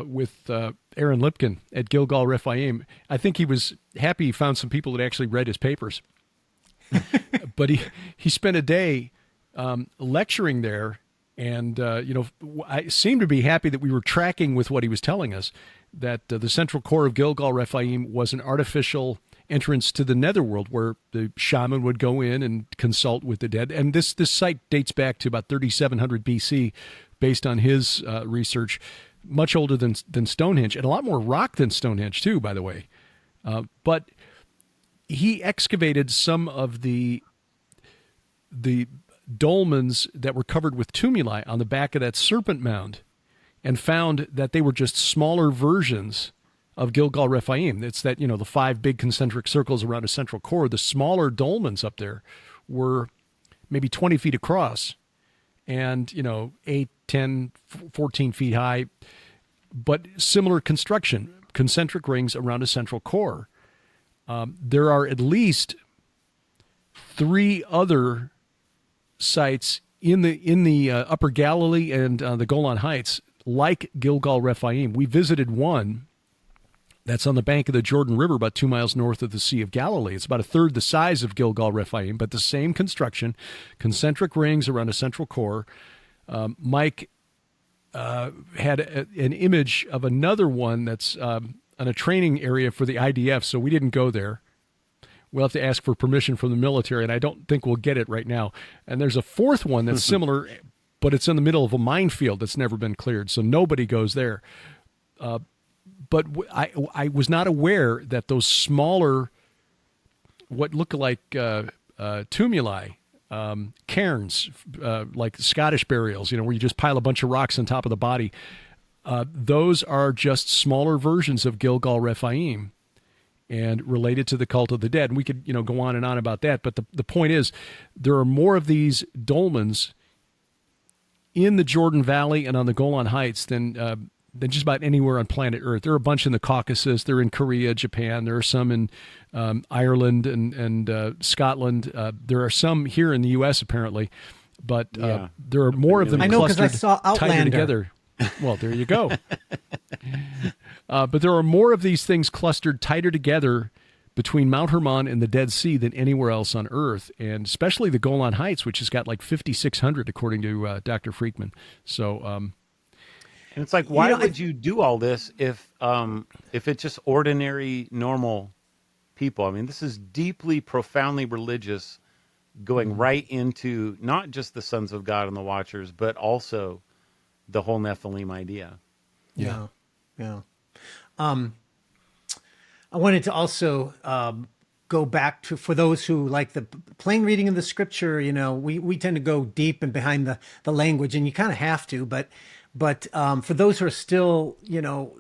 with Aaron Lipkin at Gilgal Rephaim. I think he was happy he found some people that actually read his papers. But he spent a day lecturing there, and I seemed to be happy that we were tracking with what he was telling us, that the central core of Gilgal Rephaim was an artificial entrance to the netherworld where the shaman would go in and consult with the dead. And this site dates back to about 3700 BC, based on his research, much older than Stonehenge, and a lot more rock than Stonehenge too, by the way. But he excavated some of the dolmens that were covered with tumuli on the back of that serpent mound, and found that they were just smaller versions of Gilgal Rephaim. It's that, the 5 big concentric circles around a central core. The smaller dolmens up there were maybe 20 feet across and, 8, 10, 14 feet high, but similar construction, concentric rings around a central core. There are at least 3 other sites in the Upper Galilee and the Golan Heights like Gilgal Rephaim. We visited one that's on the bank of the Jordan River, about 2 miles north of the Sea of Galilee. It's about a third the size of Gilgal Rephaim, but the same construction, concentric rings around a central core. Mike had an image of another one that's on a training area for the IDF, so we didn't go there. We'll have to ask for permission from the military, and I don't think we'll get it right now. And there's a fourth one that's similar, but it's in the middle of a minefield that's never been cleared, so nobody goes there. But I was not aware that those smaller, what look like tumuli, cairns, like Scottish burials, where you just pile a bunch of rocks on top of the body, those are just smaller versions of Gilgal Rephaim and related to the cult of the dead. And we could, go on and on about that. But the point is, there are more of these dolmens in the Jordan Valley and on the Golan Heights than just about anywhere on planet Earth. There are a bunch in the Caucasus. They're in Korea, Japan. There are some in Ireland and Scotland. There are some here in the U.S. apparently, but there are more of them I know because I clustered saw tighter Outlander together. Well, there you go. But there are more of these things clustered tighter together between Mount Hermon and the Dead Sea than anywhere else on Earth, and especially the Golan Heights, which has got like 5,600 according to Dr. Freakman. So, and it's like, why would you do all this if it's just ordinary, normal people? I mean, this is deeply, profoundly religious, going right into not just the sons of God and the Watchers, but also the whole Nephilim idea. Yeah. I wanted to also go back to, for those who like the plain reading of the scripture, we tend to go deep and behind the language, and you kind of have to, but for those who are still,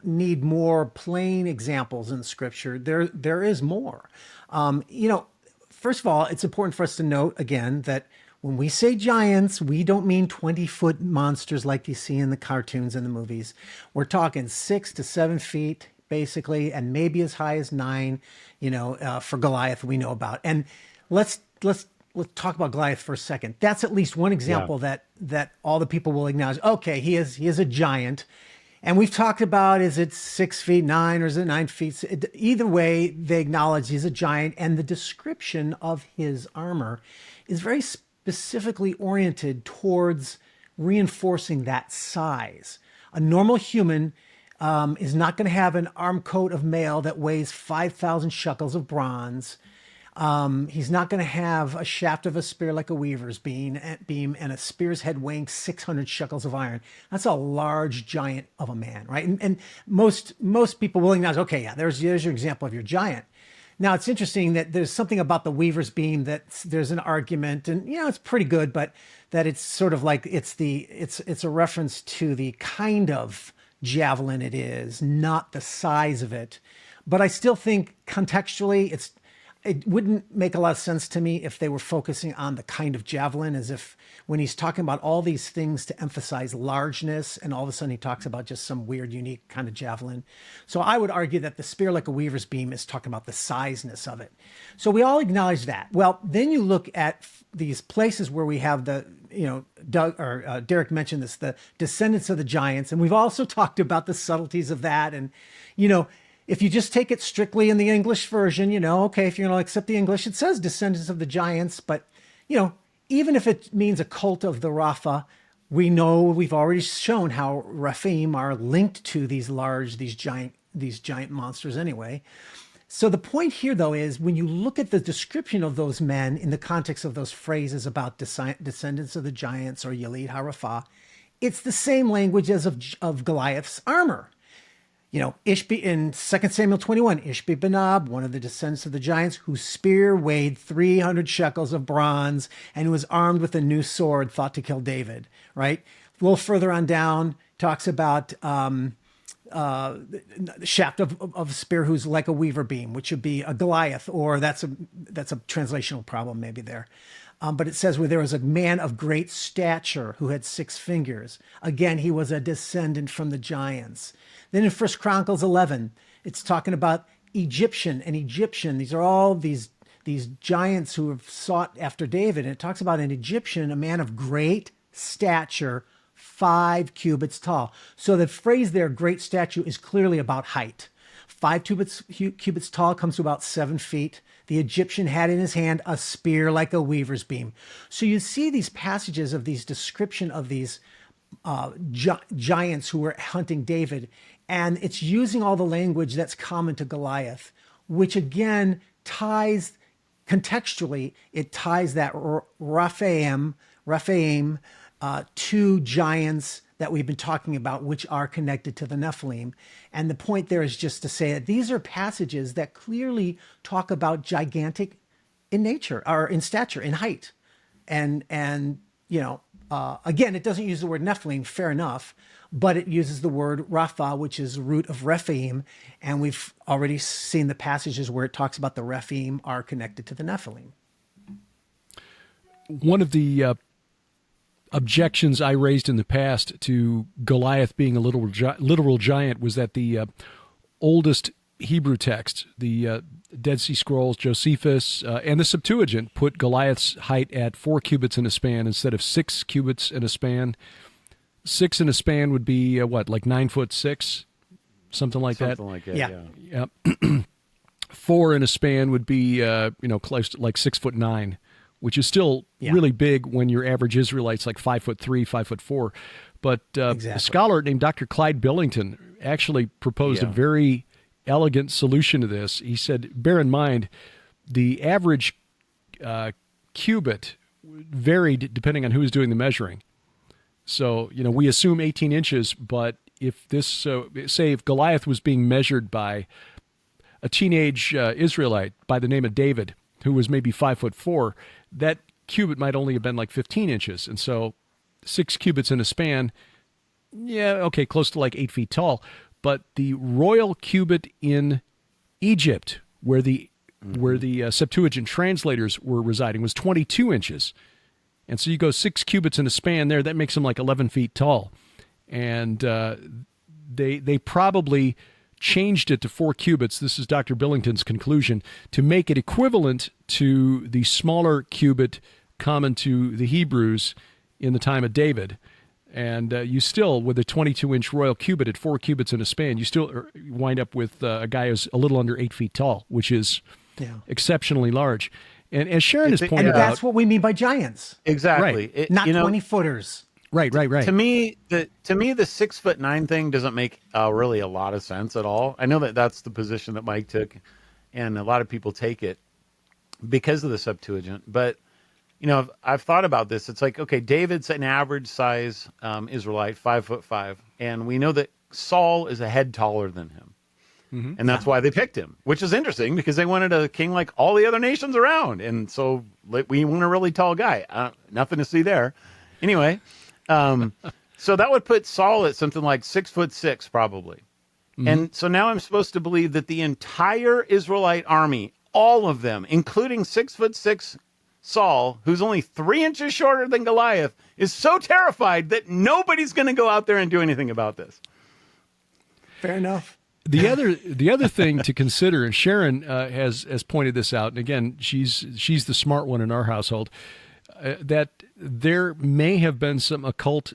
need more plain examples in scripture, there is more. First of all, it's important for us to note again that when we say giants, we don't mean 20-foot monsters like you see in the cartoons and the movies. We're talking 6 to 7 feet, basically, and maybe as high as 9, for Goliath we know about. And let's talk about Goliath for a second. That's at least one example that all the people will acknowledge. Okay, he is a giant. And we've talked about, is it 6 feet 9 or is it 9 feet? Either way, they acknowledge he's a giant, and the description of his armor is very specifically oriented towards reinforcing that size. A normal human is not going to have an arm coat of mail that weighs 5,000 shekels of bronze. He's not going to have a shaft of a spear like a weaver's beam and a spear's head weighing 600 shekels of iron. That's a large giant of a man, right? And most people will acknowledge, okay, yeah, there's your example of your giant. Now, it's interesting that there's something about the weaver's beam that there's an argument, and it's pretty good, but that it's sort of like it's a reference to the kind of javelin it is, not the size of it. But I still think contextually it wouldn't make a lot of sense to me if they were focusing on the kind of javelin, as if when he's talking about all these things to emphasize largeness, and all of a sudden he talks about just some weird, unique kind of javelin. So I would argue that the spear like a weaver's beam is talking about the sizeness of it. So we all acknowledge that. Well, then you look at these places where we have the, Derek mentioned this, the descendants of the giants, and we've also talked about the subtleties of that. And, if you just take it strictly in the English version, okay, if you're going to accept the English, it says descendants of the giants. But, even if it means a cult of the Rapha, we know we've already shown how Rephaim are linked to these giant monsters anyway. So the point here, though, is when you look at the description of those men in the context of those phrases about descendants of the giants or Yelid HaRapha, it's the same language as of Goliath's armor. Ishbi in 2 Samuel 21, Ishbi-Benob, one of the descendants of the giants, whose spear weighed 300 shekels of bronze and who was armed with a new sword thought to kill David, right? A little further on down, talks about the shaft of a spear who's like a weaver beam, which would be a Goliath, or that's a translational problem maybe there. But it says where there was a man of great stature who had 6 fingers. Again, he was a descendant from the giants. Then in 1 Chronicles 11, it's talking about Egyptian. These are all these giants who have sought after David. And it talks about an Egyptian, a man of great stature, 5 cubits tall. So the phrase there, great stature, is clearly about height. 5 cubits tall comes to about 7 feet. The Egyptian had in his hand a spear like a weaver's beam. So you see these passages of these description of these giants who were hunting David, and it's using all the language that's common to Goliath, which again ties contextually. It ties that Rephaim to giants that we've been talking about, which are connected to the Nephilim. And the point there is just to say that these are passages that clearly talk about gigantic in nature, or in stature, in height. And again, it doesn't use the word Nephilim, fair enough, but it uses the word Rapha, which is the root of Rephaim. And we've already seen the passages where it talks about the Rephaim are connected to the Nephilim. One of the objections I raised in the past to Goliath being a literal giant was that the oldest Hebrew text, the Dead Sea Scrolls, Josephus, and the Septuagint put Goliath's height at 4 cubits in a span instead of 6 cubits in a span. 6 in a span would be like 9'6", something like that. Something like that. Yeah. 4 in a span would be close to like 6'9", which is still really big when your average Israelite's like 5'3", 5'4". But Exactly. a scholar named Dr. Clyde Billington actually proposed a very elegant solution to this. He said, bear in mind, the average cubit varied depending on who was doing the measuring. So, we assume 18 inches, but if if Goliath was being measured by a teenage Israelite by the name of David, who was maybe 5'4", that cubit might only have been like 15 inches. And so 6 cubits in a span, close to like 8 feet tall. But the royal cubit in Egypt, where the Septuagint translators were residing, was 22 inches. And so you go 6 cubits in a span there, that makes them like 11 feet tall. And they probably changed it to 4 cubits, this is Dr. Billington's conclusion, to make it equivalent to the smaller cubit common to the Hebrews in the time of David. And you still, with a 22-inch royal cubit at 4 cubits in a span, you still wind up with a guy who's a little under 8 feet tall, which is exceptionally large. And as Sharon has pointed out... And that's what we mean by giants. Exactly. Right. Not 20-footers. Right. To me, the 6'9" thing doesn't make really a lot of sense at all. I know that that's the position that Mike took, and a lot of people take it because of the Septuagint. But I've thought about this. It's like, okay, David's an average size Israelite, 5'5", and we know that Saul is a head taller than him, and that's why they picked him. Which is interesting because they wanted a king like all the other nations around, and so we want a really tall guy. Nothing to see there. Anyway. So that would put Saul at something like 6'6", probably. And so now I'm supposed to believe that the entire Israelite army, all of them, including 6'6" Saul, who's only 3 inches shorter than Goliath, is so terrified that nobody's going to go out there and do anything about this. Fair enough. The other thing to consider, and Sharon has pointed this out, and again, she's the smart one in our household, that there may have been some occult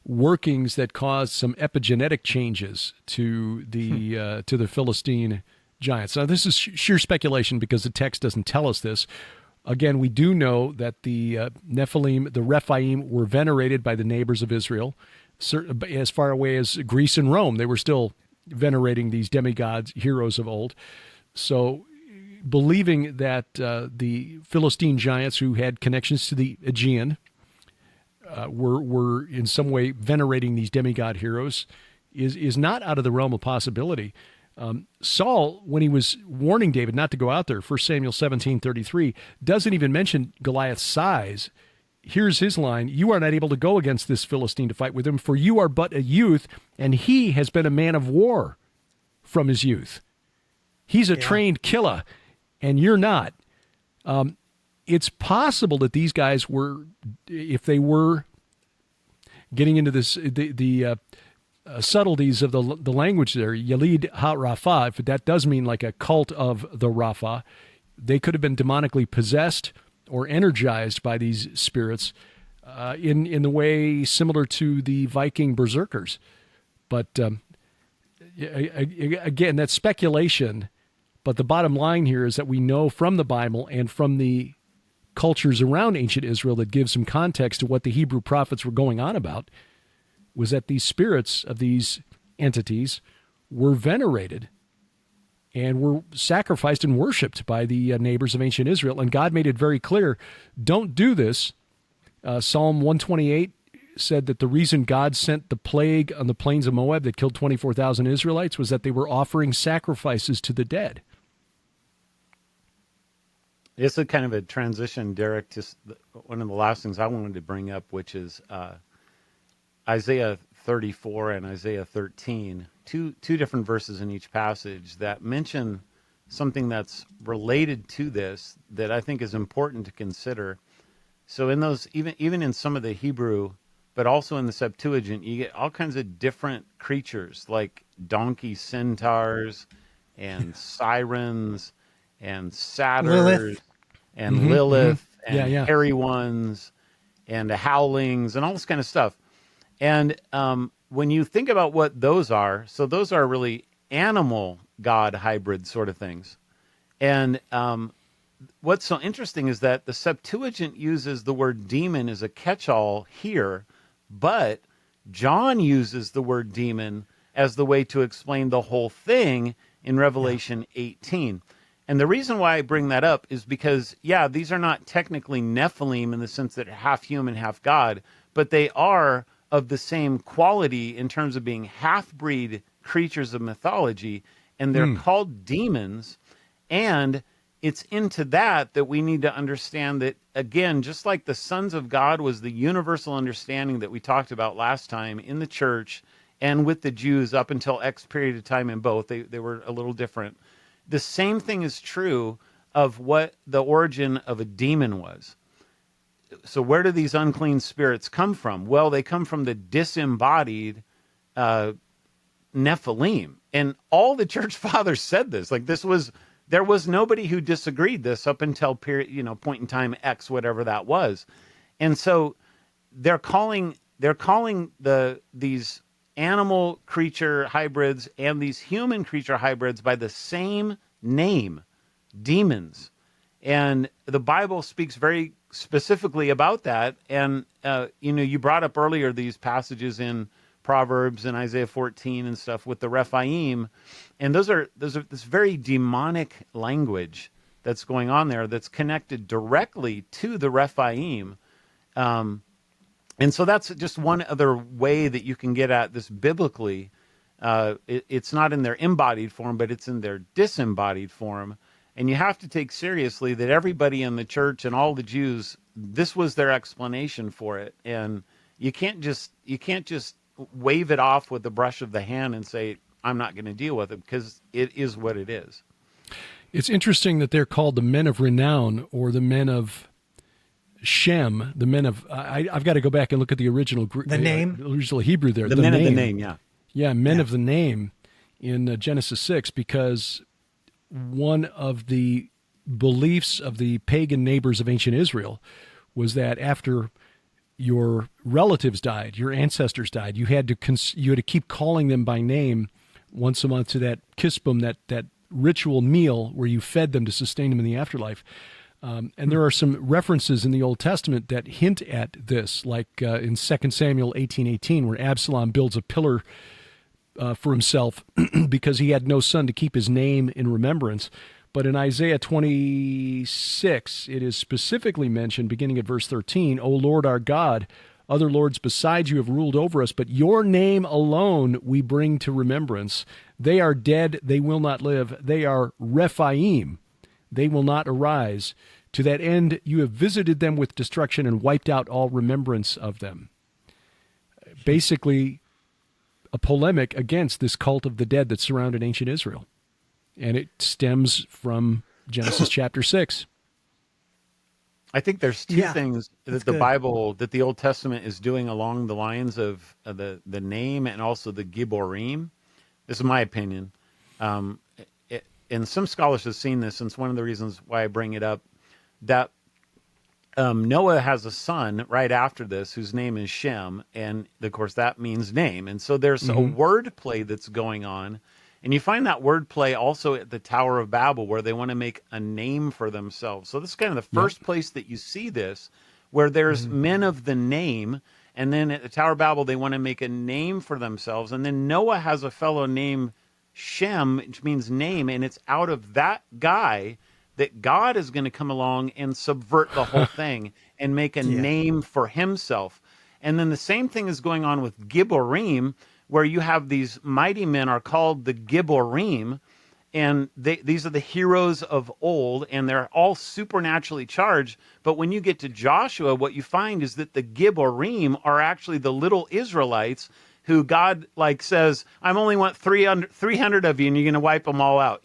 workings that caused some epigenetic changes to the Philistine giants. Now, this is sheer speculation because the text doesn't tell us this. Again, we do know that the Nephilim, the Rephaim, were venerated by the neighbors of Israel. As far away as Greece and Rome, they were still venerating these demigods, heroes of old. So believing that the Philistine giants who had connections to the Aegean were in some way venerating these demigod heroes is not out of the realm of possibility. Saul, when he was warning David not to go out there, 1 Samuel 17:33, doesn't even mention Goliath's size. Here's his line: "You are not able to go against this Philistine to fight with him, for you are but a youth, and he has been a man of war from his youth." He's a trained killer, and you're not. It's possible that these guys were, if they were getting into this, the subtleties of the language there, Yalid ha-Rapha, if that does mean like a cult of the Rapha, they could have been demonically possessed or energized by these spirits in the way similar to the Viking berserkers. But again, that's speculation. But the bottom line here is that we know from the Bible and from the cultures around ancient Israel that gives some context to what the Hebrew prophets were going on about, was that these spirits of these entities were venerated and were sacrificed and worshipped by the neighbors of ancient Israel. And God made it very clear, don't do this. Psalm 128 said that the reason God sent the plague on the plains of Moab that killed 24,000 Israelites was that they were offering sacrifices to the dead. It's a kind of a transition, Derek, to one of the last things I wanted to bring up, which is Isaiah 34 and Isaiah 13, two different verses in each passage that mention something that's related to this that I think is important to consider. So in those, even in some of the Hebrew, but also in the Septuagint, you get all kinds of different creatures like donkey centaurs and sirens and satyrs Lilith. and Lilith and Yeah. hairy ones and the howlings and all this kind of stuff. And when you think about what those are, so those are really animal god hybrid sort of things. And what's so interesting is that the Septuagint uses the word demon as a catch-all here, but John uses the word demon as the way to explain the whole thing in Revelation 18. And the reason why I bring that up is because, these are not technically Nephilim in the sense that they're half human, half God, but they are of the same quality in terms of being half-breed creatures of mythology, and they're called demons. And it's into that we need to understand that, again, just like the sons of God was the universal understanding that we talked about last time in the church and with the Jews up until X period of time in both, they were a little different. The same thing is true of what the origin of a demon was. So where do these unclean spirits come from? Well, they come from the disembodied Nephilim. And all the church fathers said this. Like there was nobody who disagreed this up until point in time X, whatever that was. And so they're calling these animal creature hybrids and these human creature hybrids by the same name, demons. And the Bible speaks very specifically about that. And, you brought up earlier these passages in Proverbs and Isaiah 14 and stuff with the Rephaim. And those are this very demonic language that's going on there that's connected directly to the Rephaim. And so that's just one other way that you can get at this biblically. It's not in their embodied form, but it's in their disembodied form. And you have to take seriously that everybody in the church and all the Jews, this was their explanation for it. And you can't just wave it off with the brush of the hand and say, I'm not going to deal with it, because it is what it is. It's interesting that they're called the men of renown, or the men of Shem, the men of, I've got to go back and look at the original original Hebrew there. The men of the name, yeah. Yeah, men of the name in Genesis 6, because one of the beliefs of the pagan neighbors of ancient Israel was that after your relatives died, your ancestors died, you had to keep calling them by name once a month to that kispum, that ritual meal where you fed them to sustain them in the afterlife. And there are some references in the Old Testament that hint at this, like in 2 Samuel 18:18, where Absalom builds a pillar for himself because he had no son to keep his name in remembrance. But in Isaiah 26, it is specifically mentioned, beginning at verse 13, O Lord our God, other lords besides you have ruled over us, but your name alone we bring to remembrance. They are dead, they will not live. They are Rephaim, they will not arise. To that end, you have visited them with destruction and wiped out all remembrance of them. Basically, a polemic against this cult of the dead that surrounded ancient Israel. And it stems from Genesis chapter 6. I think there's two things that the good. Bible, that the Old Testament is doing along the lines of the name and also the Gibborim. This is my opinion. And some scholars have seen this, and it's one of the reasons why I bring it up, that Noah has a son right after this whose name is Shem, and of course that means name. And so there's a word play that's going on, and you find that word play also at the Tower of Babel, where they want to make a name for themselves. So this is kind of the first place that you see this, where there's men of the name, and then at the Tower of Babel they want to make a name for themselves, and then Noah has a fellow named Shem, which means name, and it's out of that guy that God is going to come along and subvert the whole thing and make a name for himself. And then the same thing is going on with Gibborim, where you have these mighty men are called the Gibborim, and these are the heroes of old, and they're all supernaturally charged. But when you get to Joshua, what you find is that the Gibborim are actually the little Israelites who God says, I'm only want 300 of you, and you're going to wipe them all out,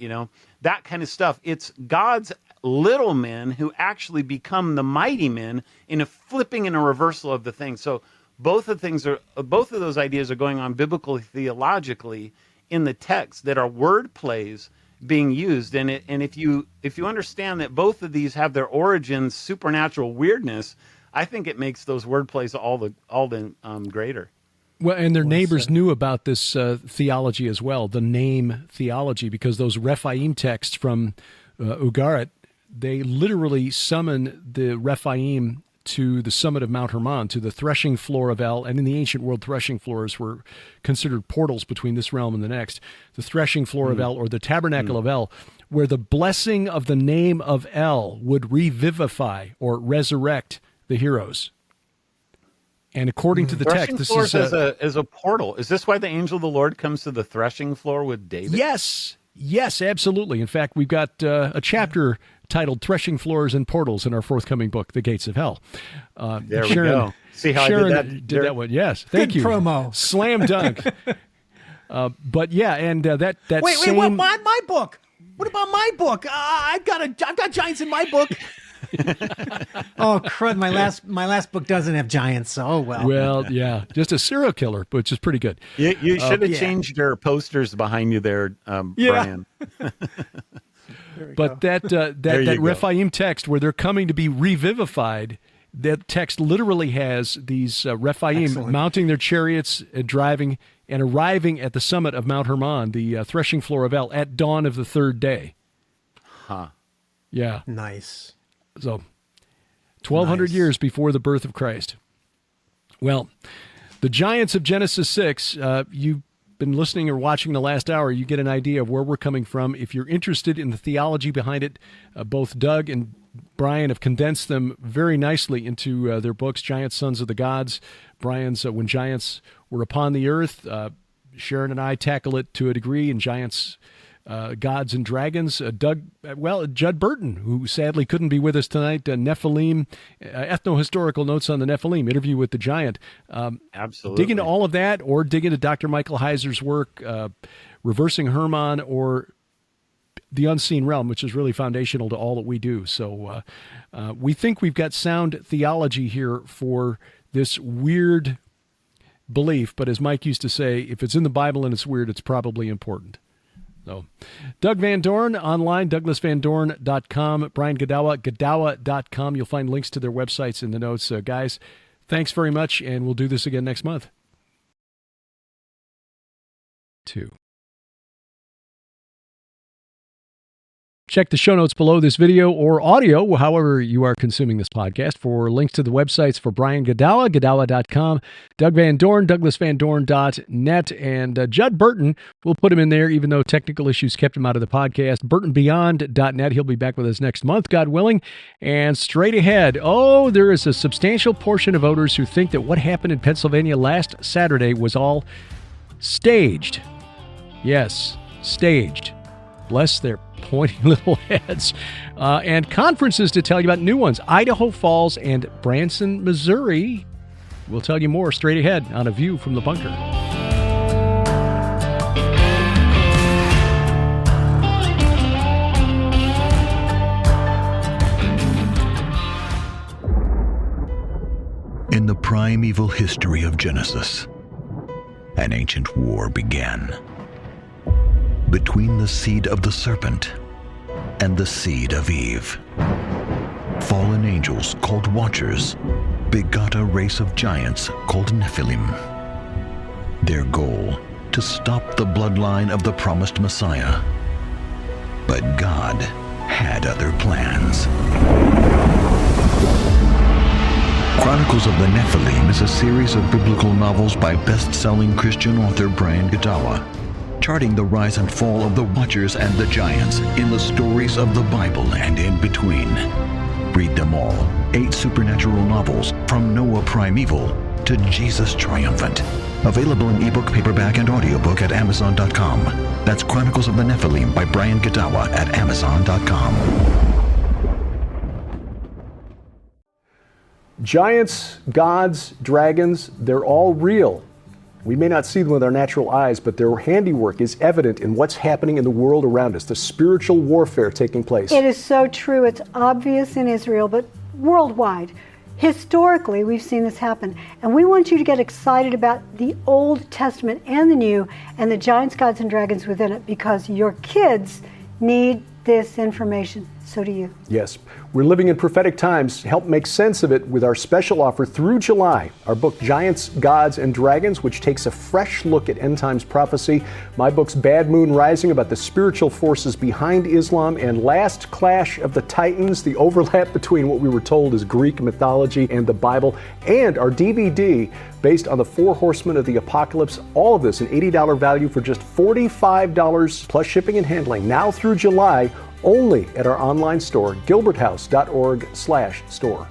that kind of stuff. It's God's little men who actually become the mighty men in a flipping and a reversal of the thing. So both of those ideas are going on biblically, theologically in the text, that are word plays being used. And if you understand that both of these have their origins supernatural weirdness, I think it makes those word plays all the greater. Well, and their neighbors knew about this theology as well, the name theology, because those Rephaim texts from Ugarit, they literally summon the Rephaim to the summit of Mount Hermon, to the threshing floor of El. And in the ancient world, threshing floors were considered portals between this realm and the next. The threshing floor of El, or the tabernacle of El, where the blessing of the name of El would revivify or resurrect the heroes. And according to the text, this is a portal. Is this why the angel of the Lord comes to the threshing floor with David? Yes, absolutely. In fact, we've got a chapter titled "Threshing Floors and Portals" in our forthcoming book, "The Gates of Hell." There we go. See how Sharon I did that one? Yes, thank you. Promo, slam dunk. But yeah, and that wait, same... what? My book? What about my book? I've got giants in my book. Oh crud! My last book doesn't have giants, so oh well. Well, yeah, just a serial killer, which is pretty good. You should have changed your posters behind you there, Brian. But that Rephaim text where they're coming to be revivified, that text literally has these Rephaim mounting their chariots and driving and arriving at the summit of Mount Hermon, the threshing floor of El, at dawn of the third day. Huh. Yeah. Nice. So, 1,200 years before the birth of Christ. Well, the giants of Genesis 6, you've been listening or watching the last hour, you get an idea of where we're coming from. If you're interested in the theology behind it, both Doug and Brian have condensed them very nicely into their books, Giants, Sons of the Gods. Brian's When Giants Were Upon the Earth. Sharon and I tackle it to a degree in Giants, Gods and Dragons. Judd Burton, who sadly couldn't be with us tonight, Nephilim, ethno-historical notes on the Nephilim, interview with the giant. Absolutely. Dig into all of that, or dig into Dr. Michael Heiser's work, Reversing Hermon, or The Unseen Realm, which is really foundational to all that we do. So we think we've got sound theology here for this weird belief, but as Mike used to say, if it's in the Bible and it's weird, it's probably important. So, Doug Van Dorn online, douglasvandorn.com, Brian Godawa, godawa.com. You'll find links to their websites in the notes. Guys, thanks very much, and we'll do this again next month. 2. Check the show notes below this video or audio, however you are consuming this podcast, for links to the websites for Brian Godawa, godawa.com, Doug Van Dorn, douglasvandorn.net, and Judd Burton. We'll put him in there, even though technical issues kept him out of the podcast. BurtonBeyond.net. He'll be back with us next month, God willing. And straight ahead, there is a substantial portion of voters who think that what happened in Pennsylvania last Saturday was all staged. Yes, staged. Bless their pointy little heads. And conferences to tell you about new ones. Idaho Falls and Branson, Missouri. We'll tell you more straight ahead on A View from the Bunker. In the primeval history of Genesis, an ancient war began between the seed of the serpent and the seed of Eve. Fallen angels called Watchers begot a race of giants called Nephilim. Their goal, to stop the bloodline of the promised Messiah. But God had other plans. Chronicles of the Nephilim is a series of biblical novels by best-selling Christian author Brian Godawa, charting the rise and fall of the Watchers and the giants in the stories of the Bible and in between. Read them all. 8 supernatural novels, from Noah Primeval to Jesus Triumphant. Available in ebook, paperback, and audiobook at Amazon.com. That's Chronicles of the Nephilim by Brian Godawa at Amazon.com. Giants, gods, dragons, they're all real. We may not see them with our natural eyes, but their handiwork is evident in what's happening in the world around us, the spiritual warfare taking place. It is so true. It's obvious in Israel, but worldwide. Historically, we've seen this happen. And we want you to get excited about the Old Testament and the New, and the giants, gods, and dragons within it, because your kids need this information. So do you. Yes. We're living in prophetic times. Help make sense of it with our special offer through July. Our book, Giants, Gods, and Dragons, which takes a fresh look at end times prophecy. My book's Bad Moon Rising, about the spiritual forces behind Islam. And Last Clash of the Titans, the overlap between what we were told is Greek mythology and the Bible. And our DVD, based on the 4 horsemen of the apocalypse. All of this, an $80 value for just $45 plus shipping and handling. Now through July, only at our online store, gilberthouse.org/store.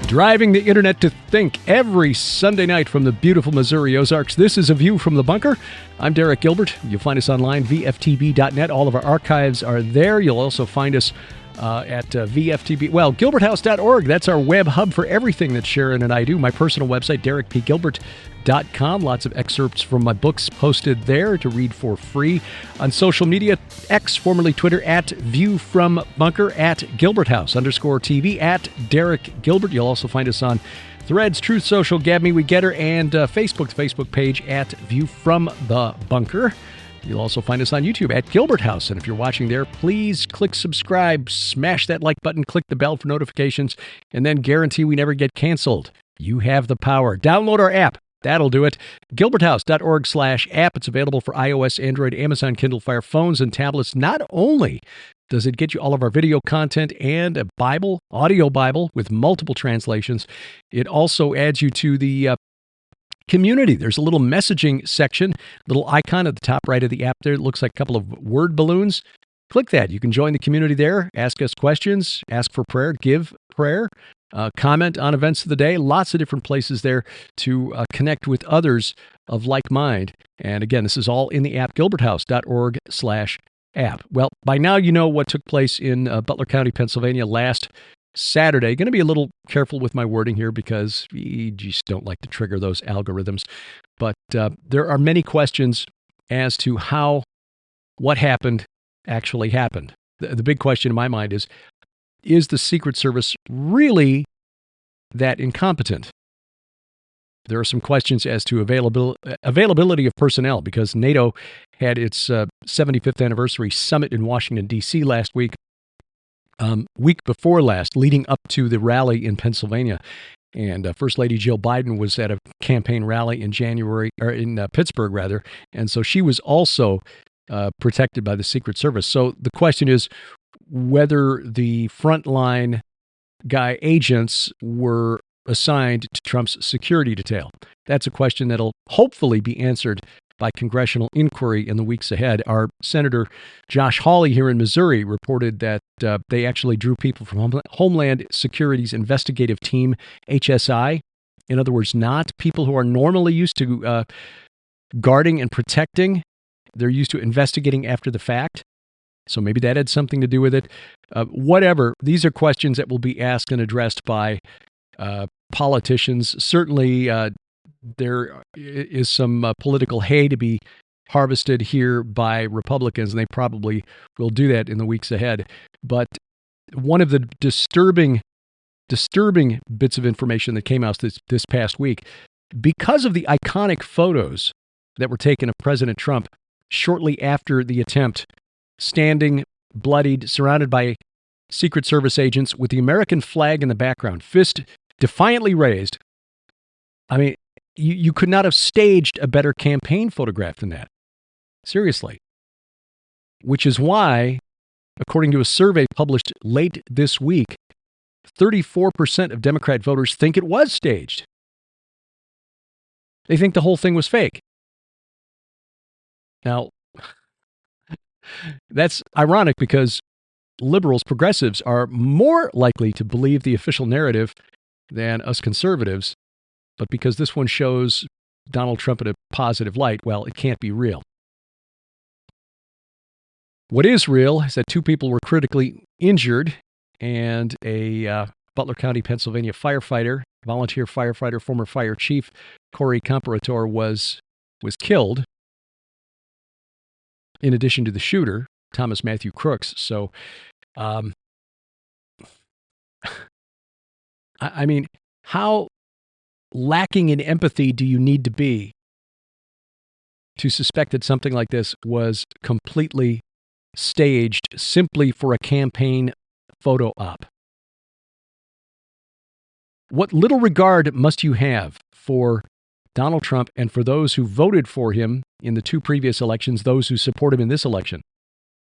Driving the internet to think every Sunday night from the beautiful Missouri Ozarks. This is A View from the Bunker. I'm Derek Gilbert. You'll find us online, vftb.net. All of our archives are there. You'll also find us at VFTB, gilberthouse.org. That's our web hub for everything that Sharon and I do. My personal website, derekpgilbert.com. Lots of excerpts from my books posted there to read for free. On social media, X, formerly Twitter, at ViewFromBunker, at GilbertHouse_TV, at Derek Gilbert. You'll also find us on Threads, Truth Social, Gab Me We Getter, and Facebook, the Facebook page at View from the Bunker. You'll also find us on YouTube at Gilbert House. And if you're watching there, please click subscribe, smash that like button, click the bell for notifications, and then guarantee we never get canceled. You have the power. Download our app. That'll do it. gilberthouse.org/app. It's available for iOS, Android, Amazon Kindle Fire phones and tablets. Not only does it get you all of our video content and a Bible, audio Bible with multiple translations, it also adds you to the community. There's a little messaging section, little icon at the top right of the app there. It looks like a couple of word balloons. Click that. You can join the community there, ask us questions, ask for prayer, give prayer, comment on events of the day. Lots of different places there to connect with others of like mind. And again, this is all in the app, gilberthouse.org/app. Well, by now you know what took place in Butler County, Pennsylvania last Saturday. Going to be a little careful with my wording here because we just don't like to trigger those algorithms. But there are many questions as to how what happened actually happened. The big question in my mind is the Secret Service really that incompetent? There are some questions as to availability of personnel, because NATO had its 75th anniversary summit in Washington, D.C. last week. Week before last, leading up to the rally in Pennsylvania. And First Lady Jill Biden was at a campaign rally in January, or in Pittsburgh, rather. And so she was also protected by the Secret Service. So the question is whether the frontline guy agents were assigned to Trump's security detail. That's a question that'll hopefully be answered by congressional inquiry in the weeks ahead. Our Senator Josh Hawley here in Missouri reported that they actually drew people from Homeland Security's investigative team, HSI. In other words, not people who are normally used to guarding and protecting. They're used to investigating after the fact. So maybe that had something to do with it. Whatever, these are questions that will be asked and addressed by politicians. Certainly, there is some political hay to be harvested here by Republicans, and they probably will do that in the weeks ahead. But one of the disturbing bits of information that came out this past week, because of the iconic photos that were taken of President Trump shortly after the attempt, standing bloodied, surrounded by Secret Service agents with the American flag in the background, fist defiantly raised. I mean, you could not have staged a better campaign photograph than that. Seriously. Which is why, according to a survey published late this week, 34% of Democrat voters think it was staged. They think the whole thing was fake. Now, that's ironic because liberals, progressives, are more likely to believe the official narrative than us conservatives. But because this one shows Donald Trump in a positive light, well, it can't be real. What is real is that 2 people were critically injured, and a Butler County, Pennsylvania firefighter, volunteer firefighter, former fire chief, Corey Comparator, was killed, in addition to the shooter, Thomas Matthew Crooks. So, I mean, how lacking in empathy do you need to be to suspect that something like this was completely staged simply for a campaign photo op? What little regard must you have for Donald Trump and for those who voted for him in the 2 previous elections, those who support him in this election,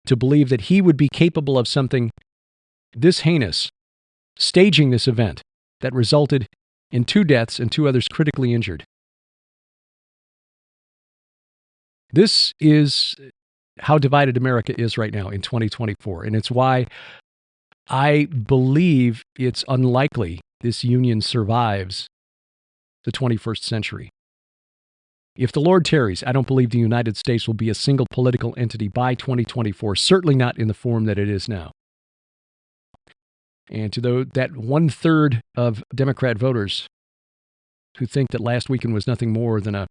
to believe that he would be capable of something this heinous, staging this event that resulted in 2 deaths and 2 others critically injured? This is how divided America is right now in 2024, and it's why I believe it's unlikely this union survives the 21st century. If the Lord tarries, I don't believe the United States will be a single political entity by 2024, certainly not in the form that it is now. And to that 1/3 of Democrat voters who think that last weekend was nothing more than a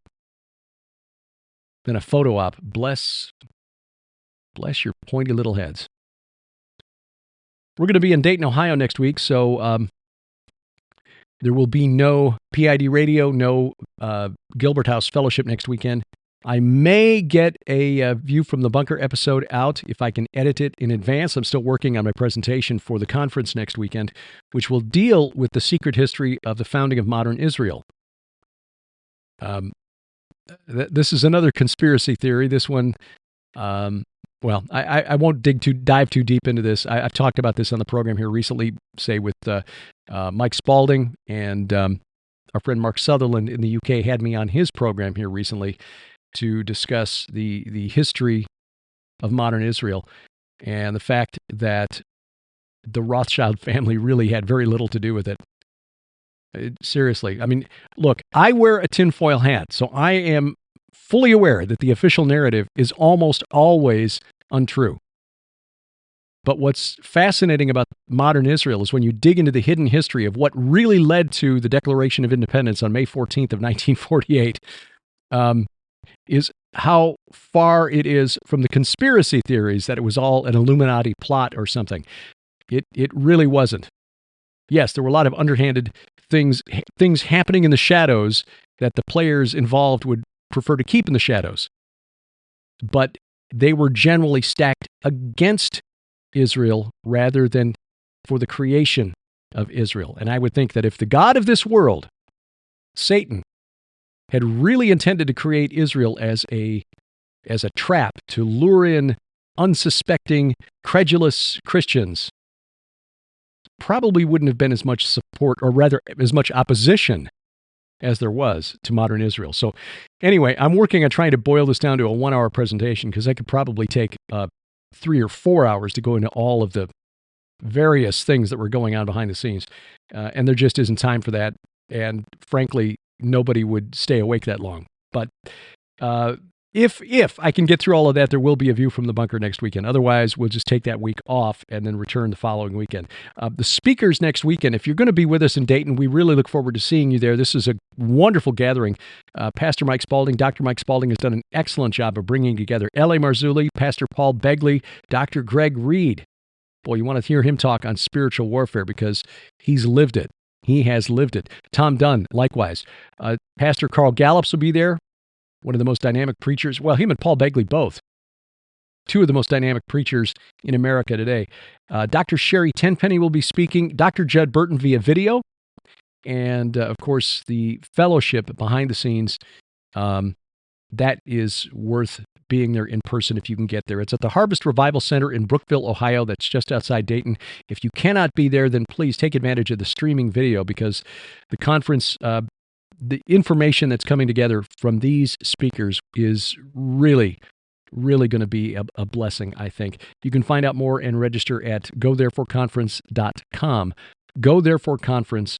photo op, bless your pointy little heads. We're going to be in Dayton, Ohio next week, so there will be no PID radio, no Gilbert House Fellowship next weekend. I may get a View from the Bunker episode out if I can edit it in advance. I'm still working on my presentation for the conference next weekend, which will deal with the secret history of the founding of modern Israel. This is another conspiracy theory. This one, well, I won't dive too deep into this. I've talked about this on the program here recently, say with Mike Spalding, and our friend Mark Sutherland in the UK had me on his program here recently to discuss the history of modern Israel and the fact that the Rothschild family really had very little to do with it. Seriously. I mean, look, I wear a tinfoil hat, so I am fully aware that the official narrative is almost always untrue. But what's fascinating about modern Israel is when you dig into the hidden history of what really led to the Declaration of Independence on May 14th of 1948, is how far it is from the conspiracy theories that it was all an Illuminati plot or something. It really wasn't. Yes, there were a lot of underhanded things happening in the shadows that the players involved would prefer to keep in the shadows. But they were generally stacked against Israel rather than for the creation of Israel. And I would think that if the God of this world, Satan, had really intended to create Israel as a trap to lure in unsuspecting, credulous Christians, probably wouldn't have been as much support, or rather as much opposition as there was to modern Israel. So anyway, I'm working on trying to boil this down to a 1-hour presentation, because I could probably take 3 or 4 hours to go into all of the various things that were going on behind the scenes. And there just isn't time for that. And frankly, nobody would stay awake that long. But if I can get through all of that, there will be a View from the Bunker next weekend. Otherwise, we'll just take that week off and then return the following weekend. The speakers next weekend, if you're going to be with us in Dayton, we really look forward to seeing you there. This is a wonderful gathering. Pastor Mike Spalding, Dr. Mike Spalding, has done an excellent job of bringing together L.A. Marzulli, Pastor Paul Begley, Dr. Greg Reed. Boy, you want to hear him talk on spiritual warfare, because he's lived it. He has lived it. Tom Dunn, likewise. Pastor Carl Gallups will be there, one of the most dynamic preachers. Well, him and Paul Begley both. Two of the most dynamic preachers in America today. Dr. Sherry Tenpenny will be speaking. Dr. Judd Burton via video. And, of course, the fellowship behind the scenes, that is worth being there in person if you can get there. It's at the Harvest Revival Center in Brookville, Ohio. That's just outside Dayton. If you cannot be there, then please take advantage of the streaming video, because the conference, the information that's coming together from these speakers is really going to be a blessing, I think. You can find out more and register at gothereforeconference.com. gothereforeconference.com.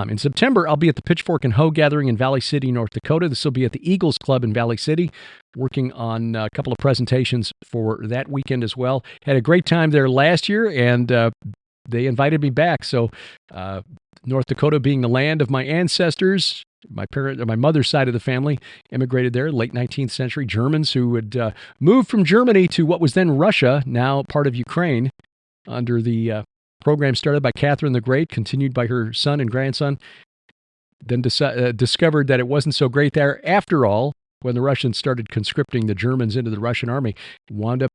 In September, I'll be at the Pitchfork and Hoe Gathering in Valley City, North Dakota. This will be at the Eagles Club in Valley City, working on a couple of presentations for that weekend as well. Had a great time there last year, and they invited me back. So North Dakota being the land of my ancestors, my mother's side of the family immigrated there, late 19th century. Germans who had moved from Germany to what was then Russia, now part of Ukraine, under the program started by Catherine the Great, continued by her son and grandson, then discovered that it wasn't so great there after all when the Russians started conscripting the Germans into the Russian army. Wound up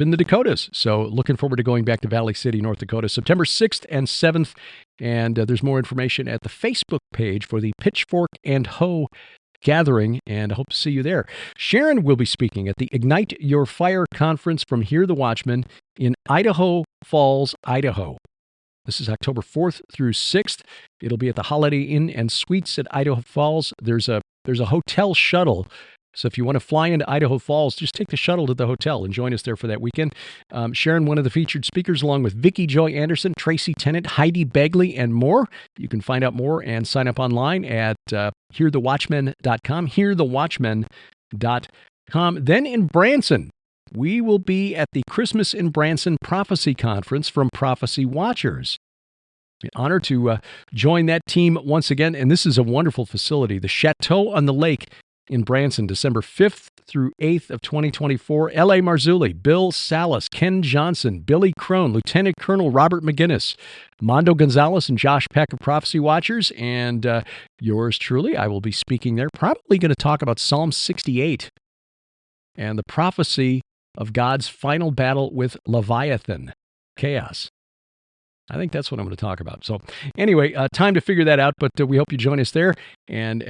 in the Dakotas. So looking forward to going back to Valley City, North Dakota, September 6th and 7th. And there's more information at the Facebook page for the Pitchfork and Hoe Gathering, and I hope to see you there. Sharon will be speaking at the Ignite Your Fire Conference from Hear the Watchman in Idaho Falls, Idaho. This is October 4th through 6th. It'll be at the Holiday Inn and Suites at Idaho Falls. There's a hotel shuttle. So if you want to fly into Idaho Falls, just take the shuttle to the hotel and join us there for that weekend. Sharon, one of the featured speakers, along with Vicki Joy Anderson, Tracy Tennant, Heidi Begley, and more. You can find out more and sign up online at hearthewatchmen.com, hearthewatchmen.com. Then in Branson, we will be at the Christmas in Branson Prophecy Conference from Prophecy Watchers. An honor to join that team once again, and this is a wonderful facility, the Chateau on the Lake in Branson, December 5th through 8th of 2024. L.A. Marzulli, Bill Salas, Ken Johnson, Billy Crone, Lieutenant Colonel Robert McGinnis, Mondo Gonzalez, and Josh Peck of Prophecy Watchers, and yours truly. I will be speaking there, probably going to talk about Psalm 68 and the prophecy of God's final battle with Leviathan, chaos. I think that's what I'm going to talk about. So anyway, time to figure that out, but we hope you join us there. And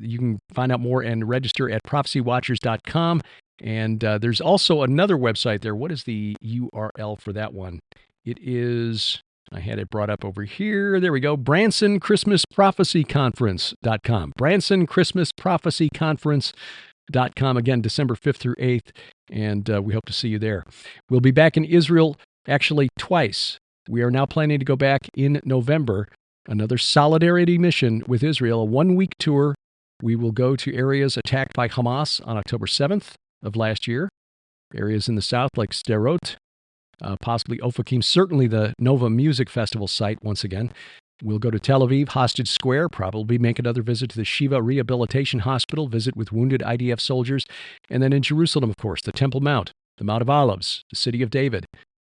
you can find out more and register at prophecywatchers.com. And there's also another website there. What is the URL for that one? It is, I had it brought up over here. There we go. Branson Christmas Prophecy Conference.com. Branson Christmas Prophecy Conference.com. Again, December 5th through 8th. And we hope to see you there. We'll be back in Israel actually twice. We are now planning to go back in November, another solidarity mission with Israel, a one-week tour. We will go to areas attacked by Hamas on October 7th of last year, areas in the south like Sderot, possibly Ofakim, certainly the Nova Music Festival site once again. We'll go to Tel Aviv, Hostage Square, probably make another visit to the Shiva Rehabilitation Hospital, visit with wounded IDF soldiers, and then in Jerusalem, of course, the Temple Mount, the Mount of Olives, the City of David,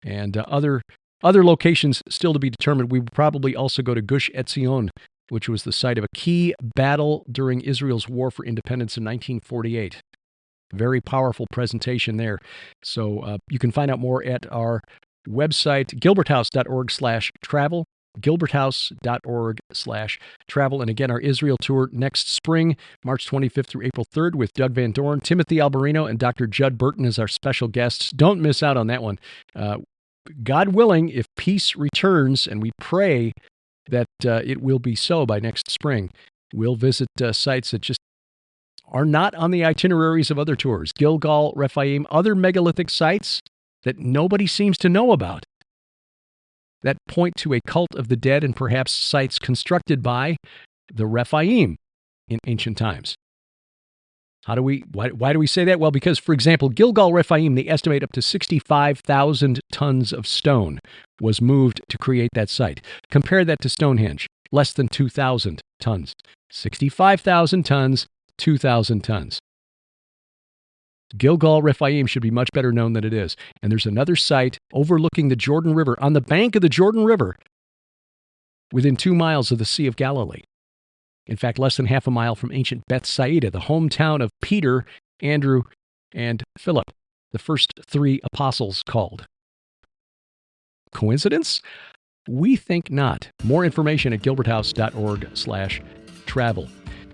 and other locations still to be determined. We will probably also go to Gush Etzion, which was the site of a key battle during Israel's war for independence in 1948. Very powerful presentation there. So you can find out more at our website, gilberthouse.org/travel, gilberthouse.org/travel. And again, our Israel tour next spring, March 25th through April 3rd, with Doug Van Dorn, Timothy Alberino, and Dr. Judd Burton as our special guests. Don't miss out on that one. God willing, if peace returns, and we pray that it will be so by next spring, we'll visit sites that just are not on the itineraries of other tours. Gilgal, Rephaim, other megalithic sites that nobody seems to know about, that point to a cult of the dead, and perhaps sites constructed by the Rephaim in ancient times. Why do we say that? Well, because, for example, Gilgal, Rephaim, they estimate up to 65,000 tons of stone was moved to create that site. Compare that to Stonehenge, less than 2,000 tons. 65,000 tons, 2,000 tons. Gilgal, Rephaim should be much better known than it is. And there's another site overlooking the Jordan River, on the bank of the Jordan River, within 2 miles of the Sea of Galilee. In fact, less than half a mile from ancient Bethsaida, the hometown of Peter, Andrew, and Philip, the first 3 apostles called. Coincidence? We think not. More information at gilberthouse.org/travel.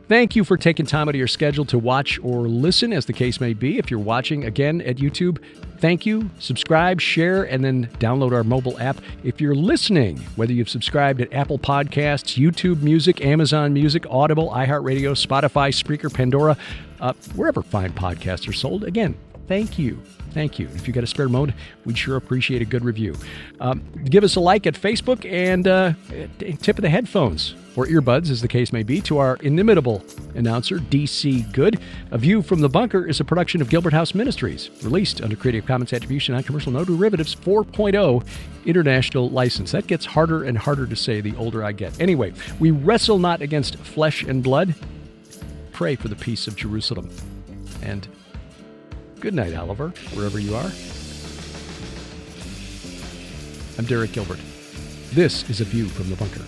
Thank you for taking time out of your schedule to watch or listen, as the case may be. If you're watching, again, at YouTube, thank you. Subscribe, share, and then download our mobile app. If you're listening, whether you've subscribed at Apple Podcasts, YouTube Music, Amazon Music, Audible, iHeartRadio, Spotify, Spreaker, Pandora, wherever fine podcasts are sold, again, thank you. Thank you. If you got a spare moment, we'd sure appreciate a good review. Give us a like at Facebook, and tip of the headphones or earbuds, as the case may be, to our inimitable announcer, D.C. Good. A View from the Bunker is a production of Gilbert House Ministries, released under Creative Commons Attribution, Non-Commercial, No Derivatives 4.0 International License. That gets harder and harder to say the older I get. Anyway, we wrestle not against flesh and blood. Pray for the peace of Jerusalem. And good night, Oliver, wherever you are. I'm Derek Gilbert. This is A View from the Bunker.